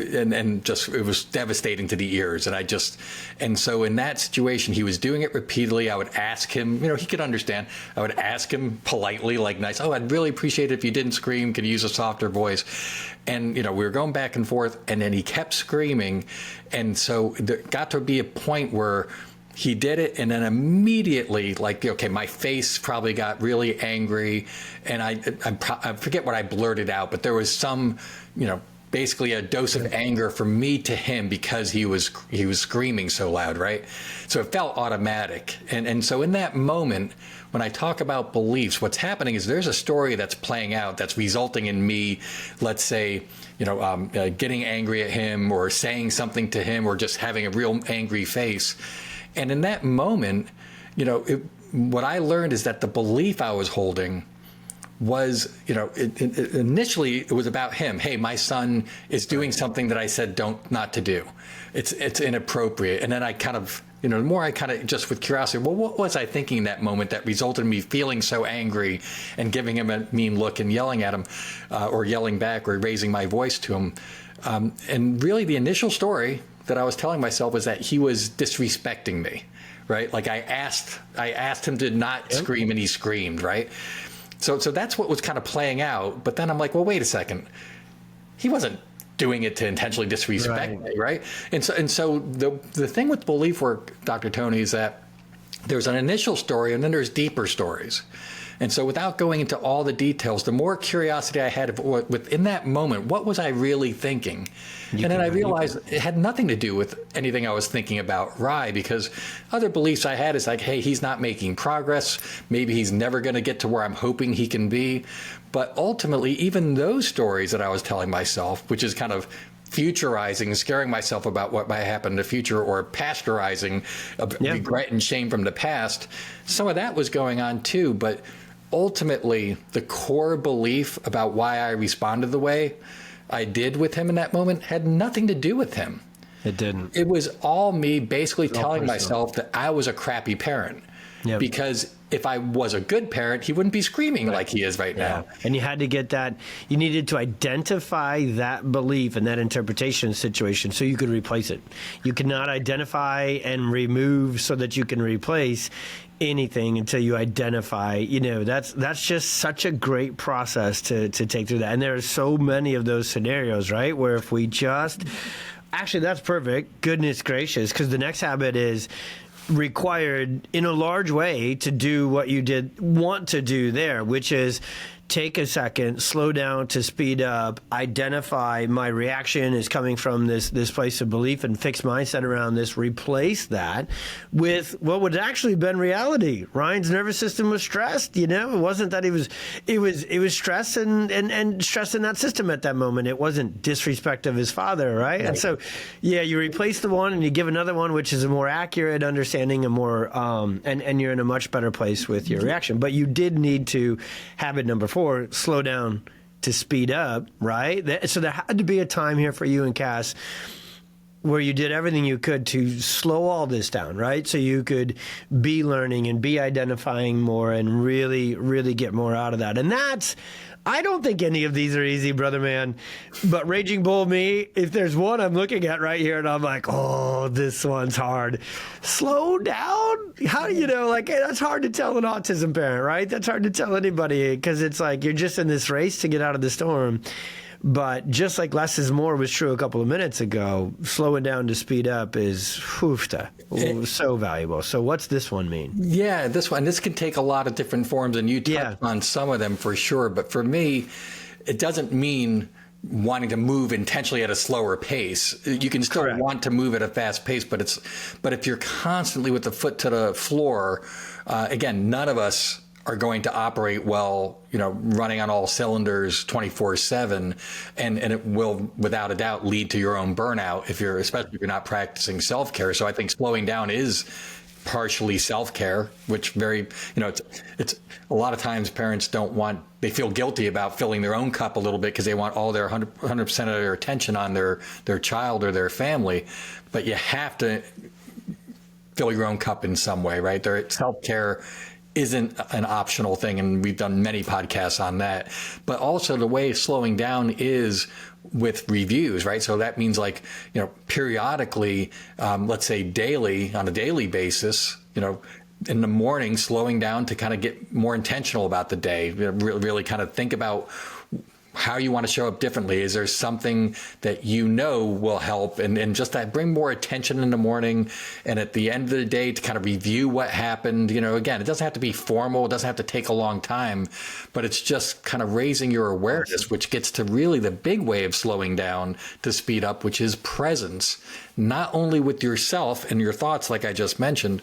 and just it was devastating to the ears. And so in that situation, he was doing it repeatedly. I would ask him, he could understand. I would ask him politely, like nice, I'd really appreciate it if you didn't scream. Could you use a softer voice? And, we were going back and forth, and then he kept screaming. And so there got to be a point where he did it, and then immediately, my face probably got really angry, and I forget what I blurted out, but there was some, basically a dose of anger from me to him because he was screaming so loud, right? So it felt automatic. And so in that moment, when I talk about beliefs, what's happening is there's a story that's playing out that's resulting in me, let's say, getting angry at him or saying something to him or just having a real angry face. And in that moment, what I learned is that the belief I was holding was, initially it was about him. Hey, my son is doing something that I said not to do. It's inappropriate. And then I kind of, the more I kind of just with curiosity, well, what was I thinking in that moment that resulted in me feeling so angry and giving him a mean look and yelling at him, or yelling back or raising my voice to him. And really the initial story that I was telling myself was that he was disrespecting me, right? Like I asked him to not scream, and he screamed, right? So that's what was kind of playing out. But then I'm like, well, wait a second. He wasn't doing it to intentionally disrespect me, right? And so the thing with belief work, Dr. Tony, is that there's an initial story and then there's deeper stories. And so without going into all the details, the more curiosity I had within that moment, what was I really thinking? And then I realized it had nothing to do with anything I was thinking about Rye, because other beliefs I had is like, hey, he's not making progress. Maybe he's never going to get to where I'm hoping he can be. But ultimately, even those stories that I was telling myself, which is kind of futurizing, scaring myself about what might happen in the future, or pasteurizing regret and shame from the past. Some of that was going on too, but ultimately the core belief about why I responded the way I did with him in that moment had nothing to do with him. It didn't. It was all me basically telling myself that I was a crappy parent. Yep. Because if I was a good parent, he wouldn't be screaming like he is right now. And you had to get that, you needed to identify that belief and that interpretation situation so you could replace it. You cannot identify and remove so that you can replace anything until you identify. You know, that's just such a great process to take through that. And there are so many of those scenarios, right? Where if we just, actually that's perfect, goodness gracious, because the next habit is required in a large way to do what you did want to do there, which is take a second, slow down to speed up, identify my reaction is coming from this place of belief and fixed mindset around this, replace that with what would actually been reality. Ryan's nervous system was stressed, you know, it wasn't that it was stress and stress in that system at that moment. It wasn't disrespect of his father, right? And so, you replace the one and you give another one, which is a more accurate understanding and more, and you're in a much better place with your reaction. But you did need to habit number 4, slow down to speed up, right? So there had to be a time here for you and Cass where you did everything you could to slow all this down, right? So you could be learning and be identifying more and really, really get more out of that. And that's, I don't think any of these are easy, brother man. But Raging Bull me, if there's one I'm looking at right here and I'm like, oh, this one's hard. Slow down? How, you know, like that's hard to tell an autism parent, right? That's hard to tell anybody because it's like you're just in this race to get out of the storm. But just like less is more was true a couple of minutes ago, slowing down to speed up is so valuable. So what's this one mean? Yeah, this can take a lot of different forms, and you touched on some of them for sure. But for me, it doesn't mean wanting to move intentionally at a slower pace. You can still want to move at a fast pace, but if you're constantly with the foot to the floor, again, none of us are going to operate well, you know, running on all cylinders 24/7, and it will without a doubt lead to your own burnout especially if you're not practicing self-care. So I think slowing down is partially self-care, which it's a lot of times parents they feel guilty about filling their own cup a little bit because they want all their 100% of their attention on their child or their family. But you have to fill your own cup in some way, right? Self-care isn't an optional thing, and we've done many podcasts on that. But also the way slowing down is with reviews, right? So that means like, you know, periodically, let's say on a daily basis, you know, in the morning, slowing down to kind of get more intentional about the day, really kind of think about how you want to show up differently. Is there something that you know will help? And just that bring more attention in the morning and at the end of the day to kind of review what happened. You know, again, it doesn't have to be formal. It doesn't have to take a long time, but it's just kind of raising your awareness, which gets to really the big way of slowing down to speed up, which is presence, not only with yourself and your thoughts, like I just mentioned,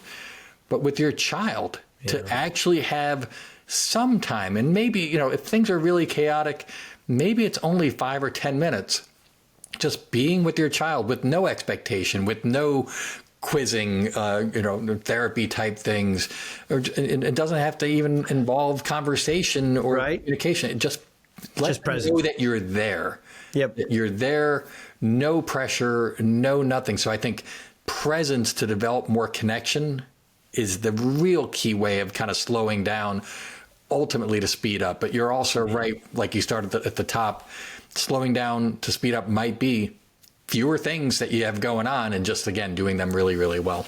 but with your child to actually have some time. And maybe, you know, if things are really chaotic, maybe it's only 5 or 10 minutes just being with your child with no expectation, with no quizzing, therapy type things. It doesn't have to even involve conversation or communication. It just let them know that you're there. Yep. That you're there, no pressure, no nothing. So I think presence to develop more connection is the real key way of kind of slowing down, ultimately to speed up. But you're also right, like you started at the top, slowing down to speed up might be fewer things that you have going on and just, again, doing them really, really well.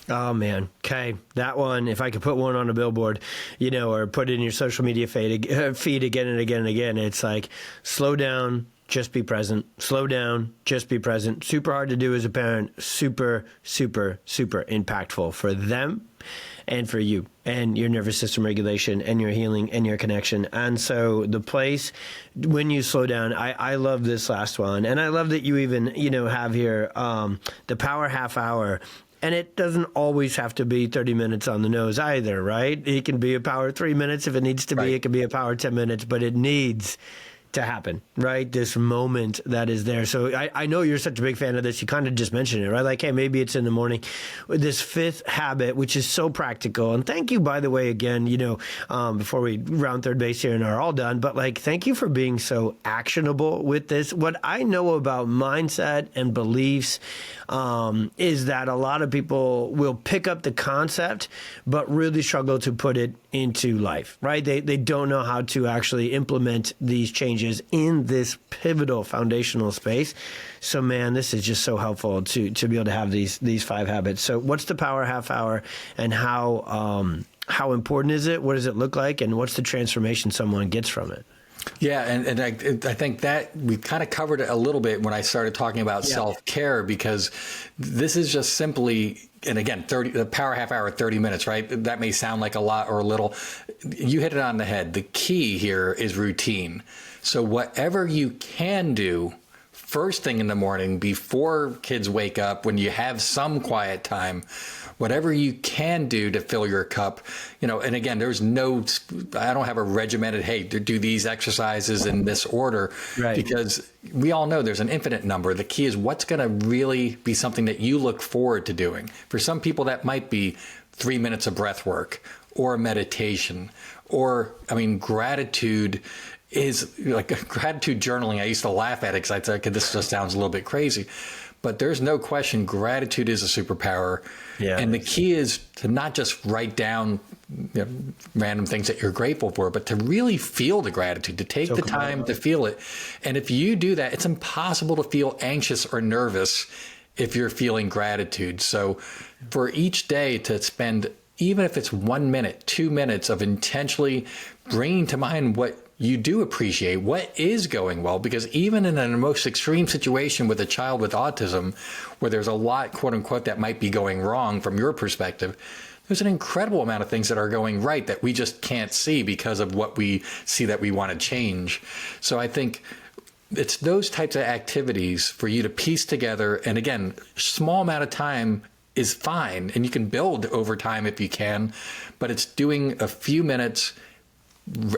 Oh, man. Okay. That one, if I could put one on a billboard, you know, or put it in your social media feed again and again and again, it's like, slow down, just be present. Slow down, just be present. Super hard to do as a parent. Super, super, super impactful for them and for you and your nervous system regulation and your healing and your connection. And so the place when you slow down, I love this last one. And I love that you even, you know, have here the power half hour. And it doesn't always have to be 30 minutes on the nose either, right? It can be a power 3 minutes if it needs to be. It can be a power 10 minutes, but it needs to happen, right? This moment that is there. So I know you're such a big fan of this. You kind of just mentioned it, right? Like, hey, maybe it's in the morning. This fifth habit, which is so practical. And thank you, by the way, again, before we round third base here and are all done, but like, thank you for being so actionable with this. What I know about mindset and beliefs is that a lot of people will pick up the concept, but really struggle to put it into life, right? They don't know how to actually implement these changes in this pivotal foundational space. So, man, this is just so helpful to be able to have these 5 habits. So what's the Power Half Hour, and how important is it? What does it look like? And what's the transformation someone gets from it? Yeah, and I think that we kind of covered it a little bit when I started talking about self-care, because this is just simply, and again, the Power Half Hour, 30 minutes, right? That may sound like a lot or a little. You hit it on the head. The key here is routine. So whatever you can do first thing in the morning before kids wake up, when you have some quiet time, whatever you can do to fill your cup, and again, I don't have a regimented, hey, do these exercises in this order, right? Because we all know there's an infinite number. The key is what's going to really be something that you look forward to doing. For some people, that might be 3 minutes of breath work or meditation, or, gratitude is like gratitude journaling. I used to laugh at it because I thought, okay, this just sounds a little bit crazy. But there's no question gratitude is a superpower. Yeah. And the key is to not just write down random things that you're grateful for, but to really feel the gratitude, to take the time to feel it. And if you do that, it's impossible to feel anxious or nervous if you're feeling gratitude. So for each day to spend, even if it's 1 minute, 2 minutes of intentionally bringing to mind what you do appreciate, what is going well, because even in the most extreme situation with a child with autism, where there's a lot, quote unquote, that might be going wrong from your perspective, there's an incredible amount of things that are going right that we just can't see because of what we see that we want to change. So I think it's those types of activities for you to piece together. And again, small amount of time is fine, and you can build over time if you can, but it's doing a few minutes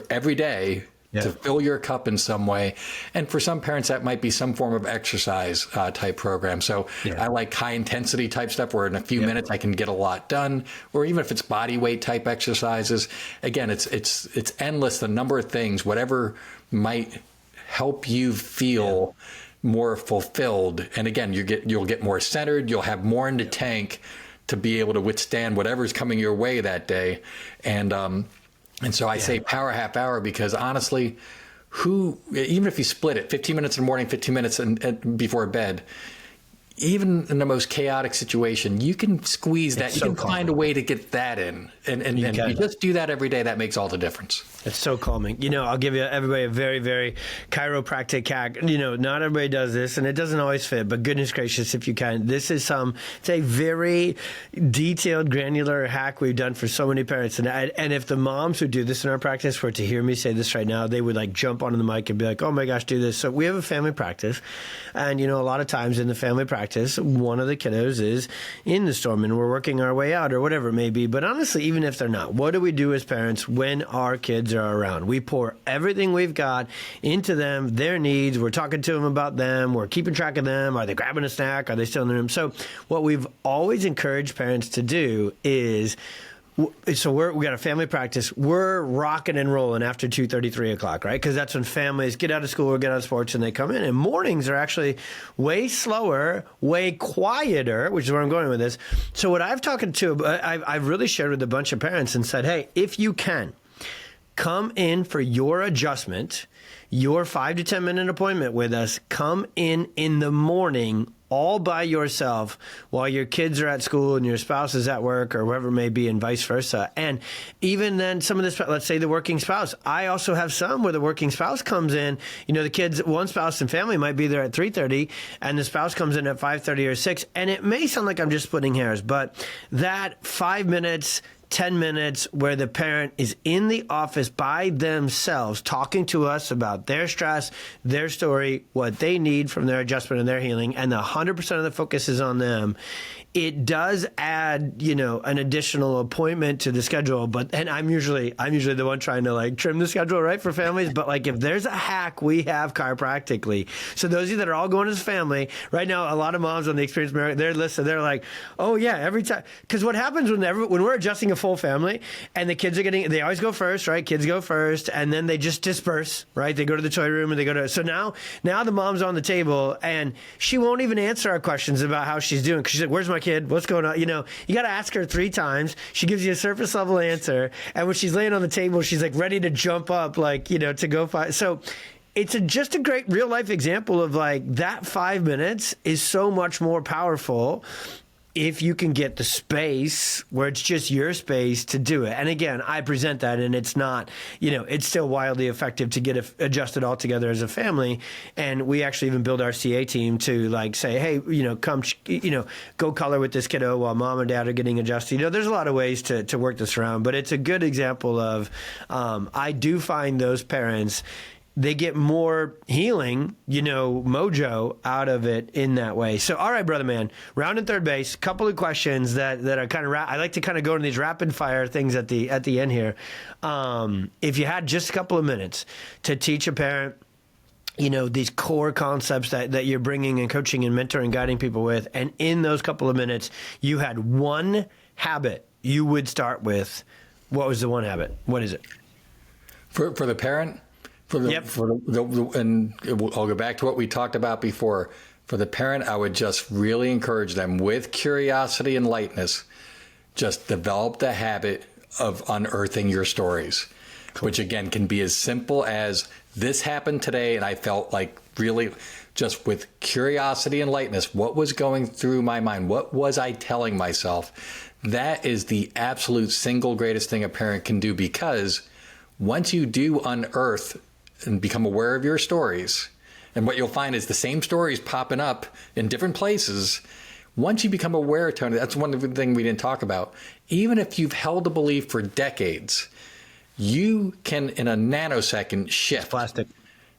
every day to fill your cup in some way. And for some parents, that might be some form of exercise type program. So I like high intensity type stuff where in a few minutes I can get a lot done, or even if it's body weight type exercises. Again, it's endless, the number of things, whatever might help you feel more fulfilled. And again, you'll get more centered, you'll have more in the tank to be able to withstand whatever's coming your way that day. And so I say Power Half Hour because honestly, even if you split it, 15 minutes in the morning, 15 minutes before bed, even in the most chaotic situation, you can squeeze that. You can find a way to get that in. And you just do that every day. That makes all the difference. It's so calming. I'll give everybody a very, very chiropractic hack. Not everybody does this, and it doesn't always fit, but goodness gracious, if you can. This is it's a very detailed, granular hack we've done for so many parents. And if the moms who do this in our practice were to hear me say this right now, they would like jump onto the mic and be like, oh my gosh, do this. So we have a family practice. And, a lot of times in the family practice, one of the kiddos is in the storm and we're working our way out or whatever it may be. But honestly, even if they're not, what do we do as parents when our kids are around? We pour everything we've got into them, their needs. We're talking to them about them. We're keeping track of them. Are they grabbing a snack? Are they still in the room? So what we've always encouraged parents to do is, so we got a family practice. We're rocking and rolling after 2:30, 3 o'clock, right? Because that's when families get out of school or get out of sports and they come in. And mornings are actually way slower, way quieter, which is where I'm going with this. So what I've really shared with a bunch of parents and said, hey, if you can, come in for your adjustment, your 5 to 10 minute appointment with us. Come in the morning all by yourself while your kids are at school and your spouse is at work or wherever it may be, and vice versa. And even then, some of this, let's say the working spouse. I also have some where the working spouse comes in. The kids, one spouse and family might be there at 3:30 and the spouse comes in at 5:30 or 6. And it may sound like I'm just splitting hairs, but that 5 minutes, 10 minutes where the parent is in the office by themselves talking to us about their stress, their story, what they need from their adjustment and their healing, and 100% of the focus is on them, it does add, an additional appointment to the schedule. And I'm usually the one trying to like trim the schedule, right, for families. But like if there's a hack, we have chiropractically. So those of you that are all going as a family right now, a lot of moms on the Experienced Marriage, they're listening. They're like, oh yeah, every time. Because what happens when we're adjusting a full family and the kids they always go first, right? Kids go first, and then they just disperse, right? They go to the toy room and they go to. So now the mom's on the table and she won't even answer our questions about how she's doing because she's like, where's my kid? What's going on? You got to ask her 3 times. She gives you a surface level answer. And when she's laying on the table, she's like ready to jump up, like, to go find. So it's just a great real life example of like that 5 minutes is so much more powerful if you can get the space where it's just your space to do it. And again, I present that and it's not, it's still wildly effective to get adjusted all together as a family. And we actually even build our CA team to like say, hey, come, go color with this kiddo while mom and dad are getting adjusted. There's a lot of ways to work this around, but it's a good example of, I do find those parents, they get more healing, mojo out of it in that way. So, all right, brother man, round and third base, couple of questions that are kind of, I like to kind of go into these rapid fire things at the end here. If you had just a couple of minutes to teach a parent, these core concepts that you're bringing and coaching and mentoring, guiding people with, and in those couple of minutes, you had one habit you would start with, what was the one habit? What is it? For the parent? Yep. And I'll go back to what we talked about before. For the parent, I would just really encourage them with curiosity and lightness, just develop the habit of unearthing your stories, which again can be as simple as this happened today and I felt like really just with curiosity and lightness, what was going through my mind? What was I telling myself? That is the absolute single greatest thing a parent can do, because once you do unearth and become aware of your stories, and what you'll find is the same stories popping up in different places. Once you become aware, Tony, that's one of the things we didn't talk about. Even if you've held a belief for decades, you can, in a nanosecond, shift. Plastic.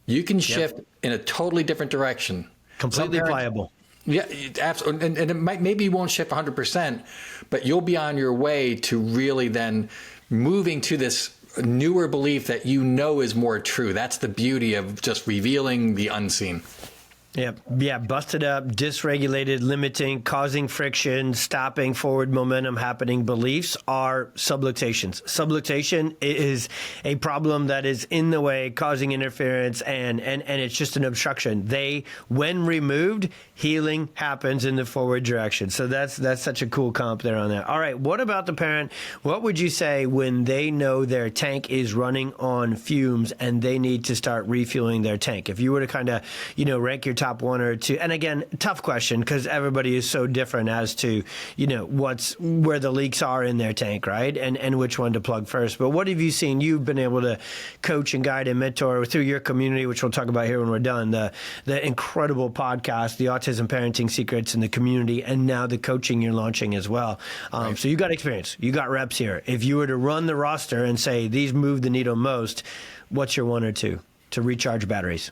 You can shift in a totally different direction. Completely pliable. Yeah, absolutely. And it maybe you won't shift 100%, but you'll be on your way to really then moving to this newer belief that is more true. That's the beauty of just revealing the unseen. Yeah, busted up, dysregulated, limiting, causing friction, stopping forward momentum happening beliefs are subluxations. Subluxation is a problem that is in the way, causing interference, and it's just an obstruction. When removed, healing happens in the forward direction. So that's such a cool comp there on that. All right, what about the parent? What would you say when they know their tank is running on fumes and they need to start refueling their tank? If you were to kind of, rank your top 1 or 2, and again, tough question because everybody is so different as to, where the leaks are in their tank, right? And which one to plug first. But what have you seen? You've been able to coach and guide and mentor through your community, which we'll talk about here when we're done, the incredible podcast, the Autism Parenting Secrets, and the community, and now the coaching you're launching as well. Right. So you got experience, you got reps here. If you were to run the roster and say these move the needle most, what's your 1 or 2 to recharge batteries?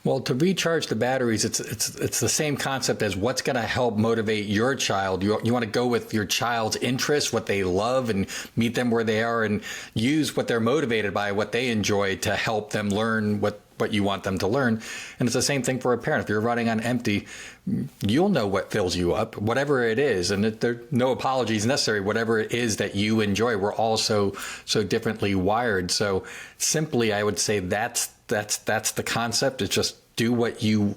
Well, to recharge the batteries, it's the same concept as what's going to help motivate your child. You want to go with your child's interests, what they love, and meet them where they are, and use what they're motivated by, what they enjoy, to help them learn what you want them to learn. And it's the same thing for a parent. If you're running on empty, you'll know what fills you up, whatever it is. And there no apologies necessary. Whatever it is that you enjoy, we're all so differently wired. So simply, I would say that's the concept. It's just do what you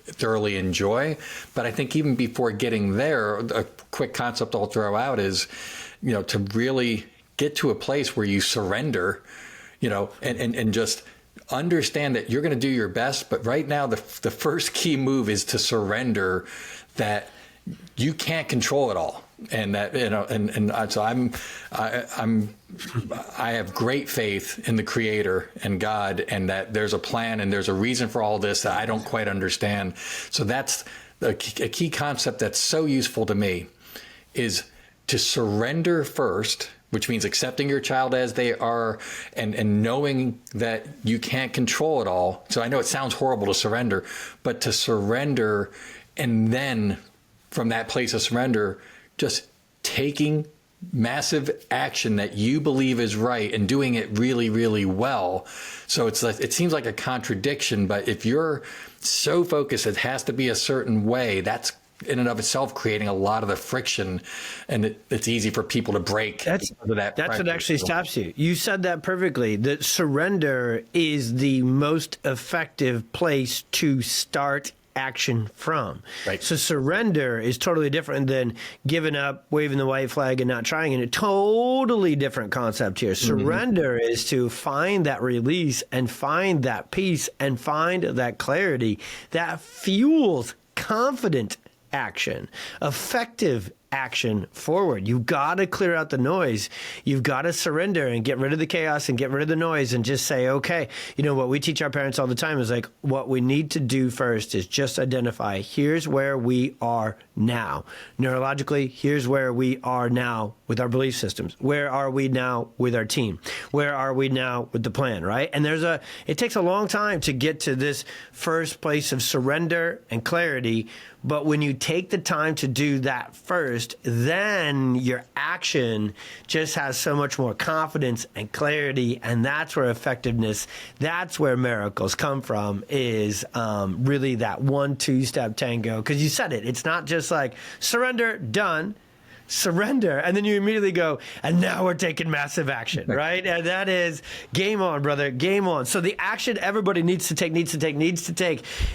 thoroughly enjoy. But I think even before getting there, a quick concept I'll throw out is, to really get to a place where you surrender, and just understand that you're going to do your best. But right now, the first key move is to surrender that you can't control it all. And that, so I have great faith in the Creator and God, and that there's a plan and there's a reason for all this that I don't quite understand. So that's a key concept that's so useful to me, is to surrender first, which means accepting your child as they are, and knowing that you can't control it all. So I know it sounds horrible to surrender, but to surrender and then from that place of surrender, just taking massive action that you believe is right and doing it really, really well. So it's like, it seems like a contradiction, but if you're so focused, it has to be a certain way, that's in and of itself creating a lot of the friction, and it's easy for people to break. That's what actually stops you. You said that perfectly. That surrender is the most effective place to start action from. Right. So surrender is totally different than giving up, waving the white flag, and not trying. And a totally different concept here. Surrender is to find that release and find that peace and find that clarity that fuels confident action, effective action forward. You've got to clear out the noise. You've got to surrender and get rid of the chaos and get rid of the noise and just say, okay, you know, what we teach our parents all the time is like, what we need to do first is just identify, here's where we are now. Neurologically, here's where we are now with our belief systems. Where are we now with our team? Where are we now with the plan, right? And it takes a long time to get to this first place of surrender and clarity. But when you take the time to do that first, then your action just has so much more confidence and clarity. And that's where effectiveness, that's where miracles come from, is really that 1-2 step tango. Because you said it, it's not just like surrender, done. Surrender, and then you immediately go, and now we're taking massive action, right? And that is game on, brother, game on. So the action everybody needs to take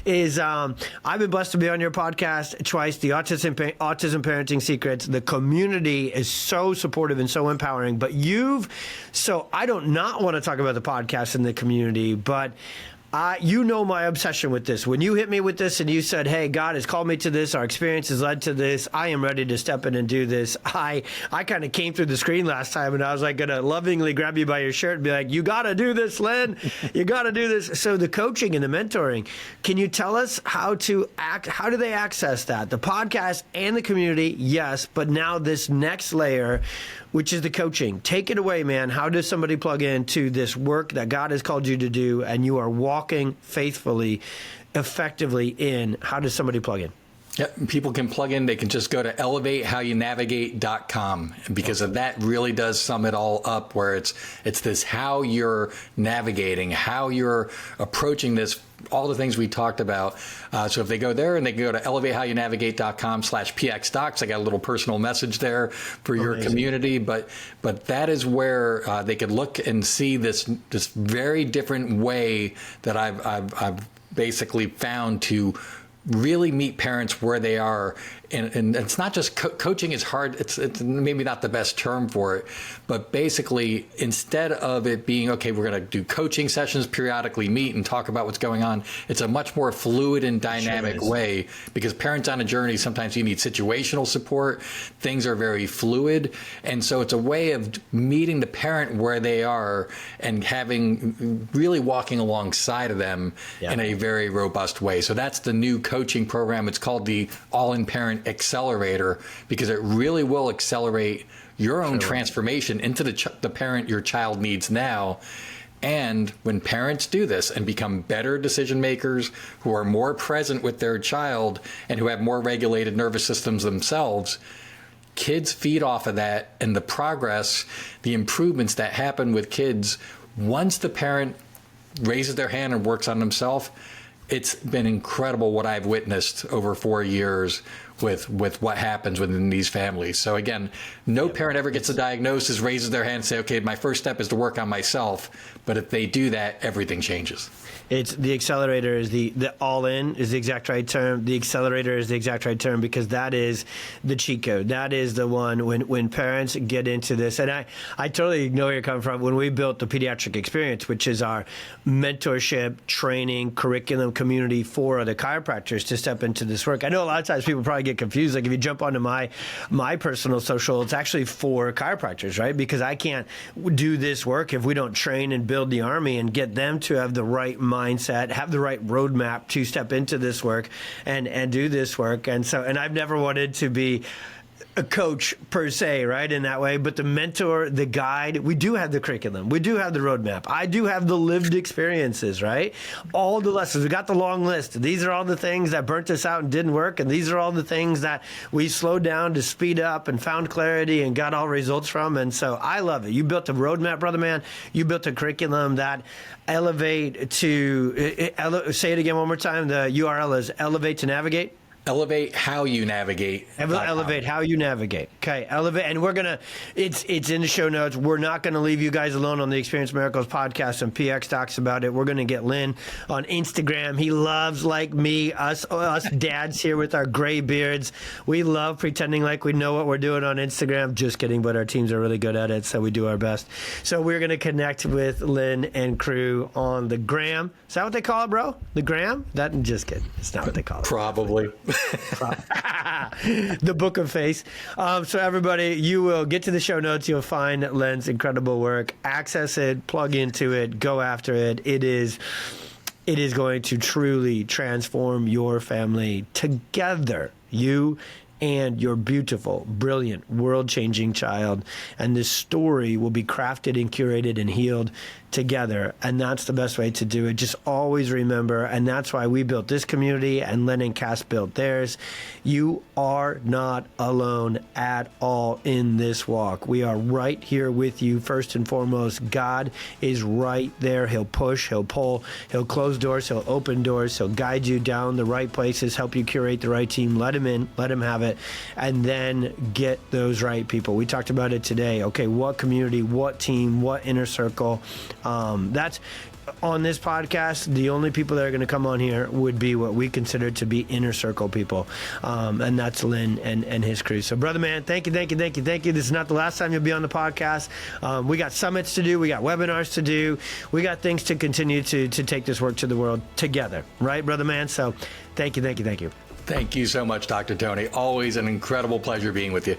is, I've been blessed to be on your podcast twice, the Autism Parenting Secrets. The community is so supportive and so empowering, but so I don't not want to talk about the podcast and the community, but you know my obsession with this. When you hit me with this and you said, hey, God has called me to this, our experience has led to this, I am ready to step in and do this. I kind of came through the screen last time, and I was like going to lovingly grab you by your shirt and be like, you got to do this, Len. You got to do this. So the coaching and the mentoring, can you tell us how do they access that? The podcast and the community, yes, but now this next layer, which is the coaching. Take it away, man. How does somebody plug into this work that God has called you to do, and you are walking faithfully, effectively in? How does somebody plug in? Yep, people can plug in. They can just go to elevatehowyounavigate.com, because that really does sum it all up, where it's this how you're navigating, how you're approaching this, all the things we talked about. So if they go there, and they can go to elevatehowyounavigate.com/pxdocs, I got a little personal message there for your community. But that is where they could look and see this very different way that I've basically found to really meet parents where they are. And it's not just coaching is hard. It's maybe not the best term for it, but basically, instead of it being, okay, we're going to do coaching sessions, periodically meet and talk about what's going on, it's a much more fluid and dynamic way, because parents on a journey, sometimes you need situational support. Things are very fluid. And so it's a way of meeting the parent where they are and really walking alongside of them in a very robust way. So that's the new coaching program. It's called the All-In Parent Accelerator, because it really will accelerate your own transformation into the parent your child needs now. And when parents do this and become better decision makers, who are more present with their child and who have more regulated nervous systems themselves, kids feed off of that. And the progress, the improvements that happen with kids, once the parent raises their hand and works on themselves, it's been incredible what I've witnessed over 4 years with what happens within these families. So again, no parent ever gets a diagnosis, raises their hand and say, okay, my first step is to work on myself. But if they do that, everything changes. It's the accelerator is the all-in is the exact right term. The accelerator is the exact right term, because that is the cheat code. That is the one when parents get into this. And I totally know where you're coming from. When we built the Pediatric Experience, which is our mentorship, training, curriculum community for other chiropractors to step into this work. I know a lot of times people probably get confused. Like if you jump onto my personal social, it's actually for chiropractors, right? Because I can't do this work if we don't train and build the army and get them to have the right mindset, have the right roadmap to step into this work and do this work. And I've never wanted to be a coach per se, right, in that way, but the mentor, the guide. We do have the curriculum. We do have the roadmap. I do have the lived experiences, right? All the lessons. We got the long list. These are all the things that burnt us out and didn't work, and these are all the things that we slowed down to speed up and found clarity and got all results from. And so I love it. You built a roadmap, brother man. You built a curriculum that elevate to, say it again one more time. The URL is Elevate to Navigate. Elevate how you navigate. Elevate how you navigate. Okay, elevate, and we're gonna. It's in the show notes. We're not gonna leave you guys alone on the Experience Miracles podcast, and PX talks about it. We're gonna get Len on Instagram. He loves, like me, us dads here with our gray beards. We love pretending like we know what we're doing on Instagram. Just kidding, but our teams are really good at it, so we do our best. So we're gonna connect with Len and crew on the gram. Is that what they call it, bro? The gram? Just kidding. It's not what they call it. Probably. The Book of Face. So everybody, you will get to the show notes. You'll find Len's incredible work. Access it, plug into it, go after it. It is going to truly transform your family together. You and your beautiful, brilliant, world-changing child. And this story will be crafted and curated and healed together. And that's the best way to do it. Just always remember, and that's why we built this community and Len and Cass built theirs. You are not alone at all in this walk. We are right here with you first and foremost. God is right there. He'll push, he'll pull, he'll close doors, he'll open doors, he'll guide you down the right places, help you curate the right team, let him in, let him have it, and then get those right people. We talked about it today. Okay, what community, what team, what inner circle? That's on this podcast. The only people that are going to come on here would be what we consider to be inner circle people. And that's Len and his crew. So brother man, thank you. This is not the last time you'll be on the podcast. We got summits to do. We got webinars to do. We got things to continue to take this work to the world together. Right, brother man? So thank you. Thank you so much, Dr. Tony. Always an incredible pleasure being with you.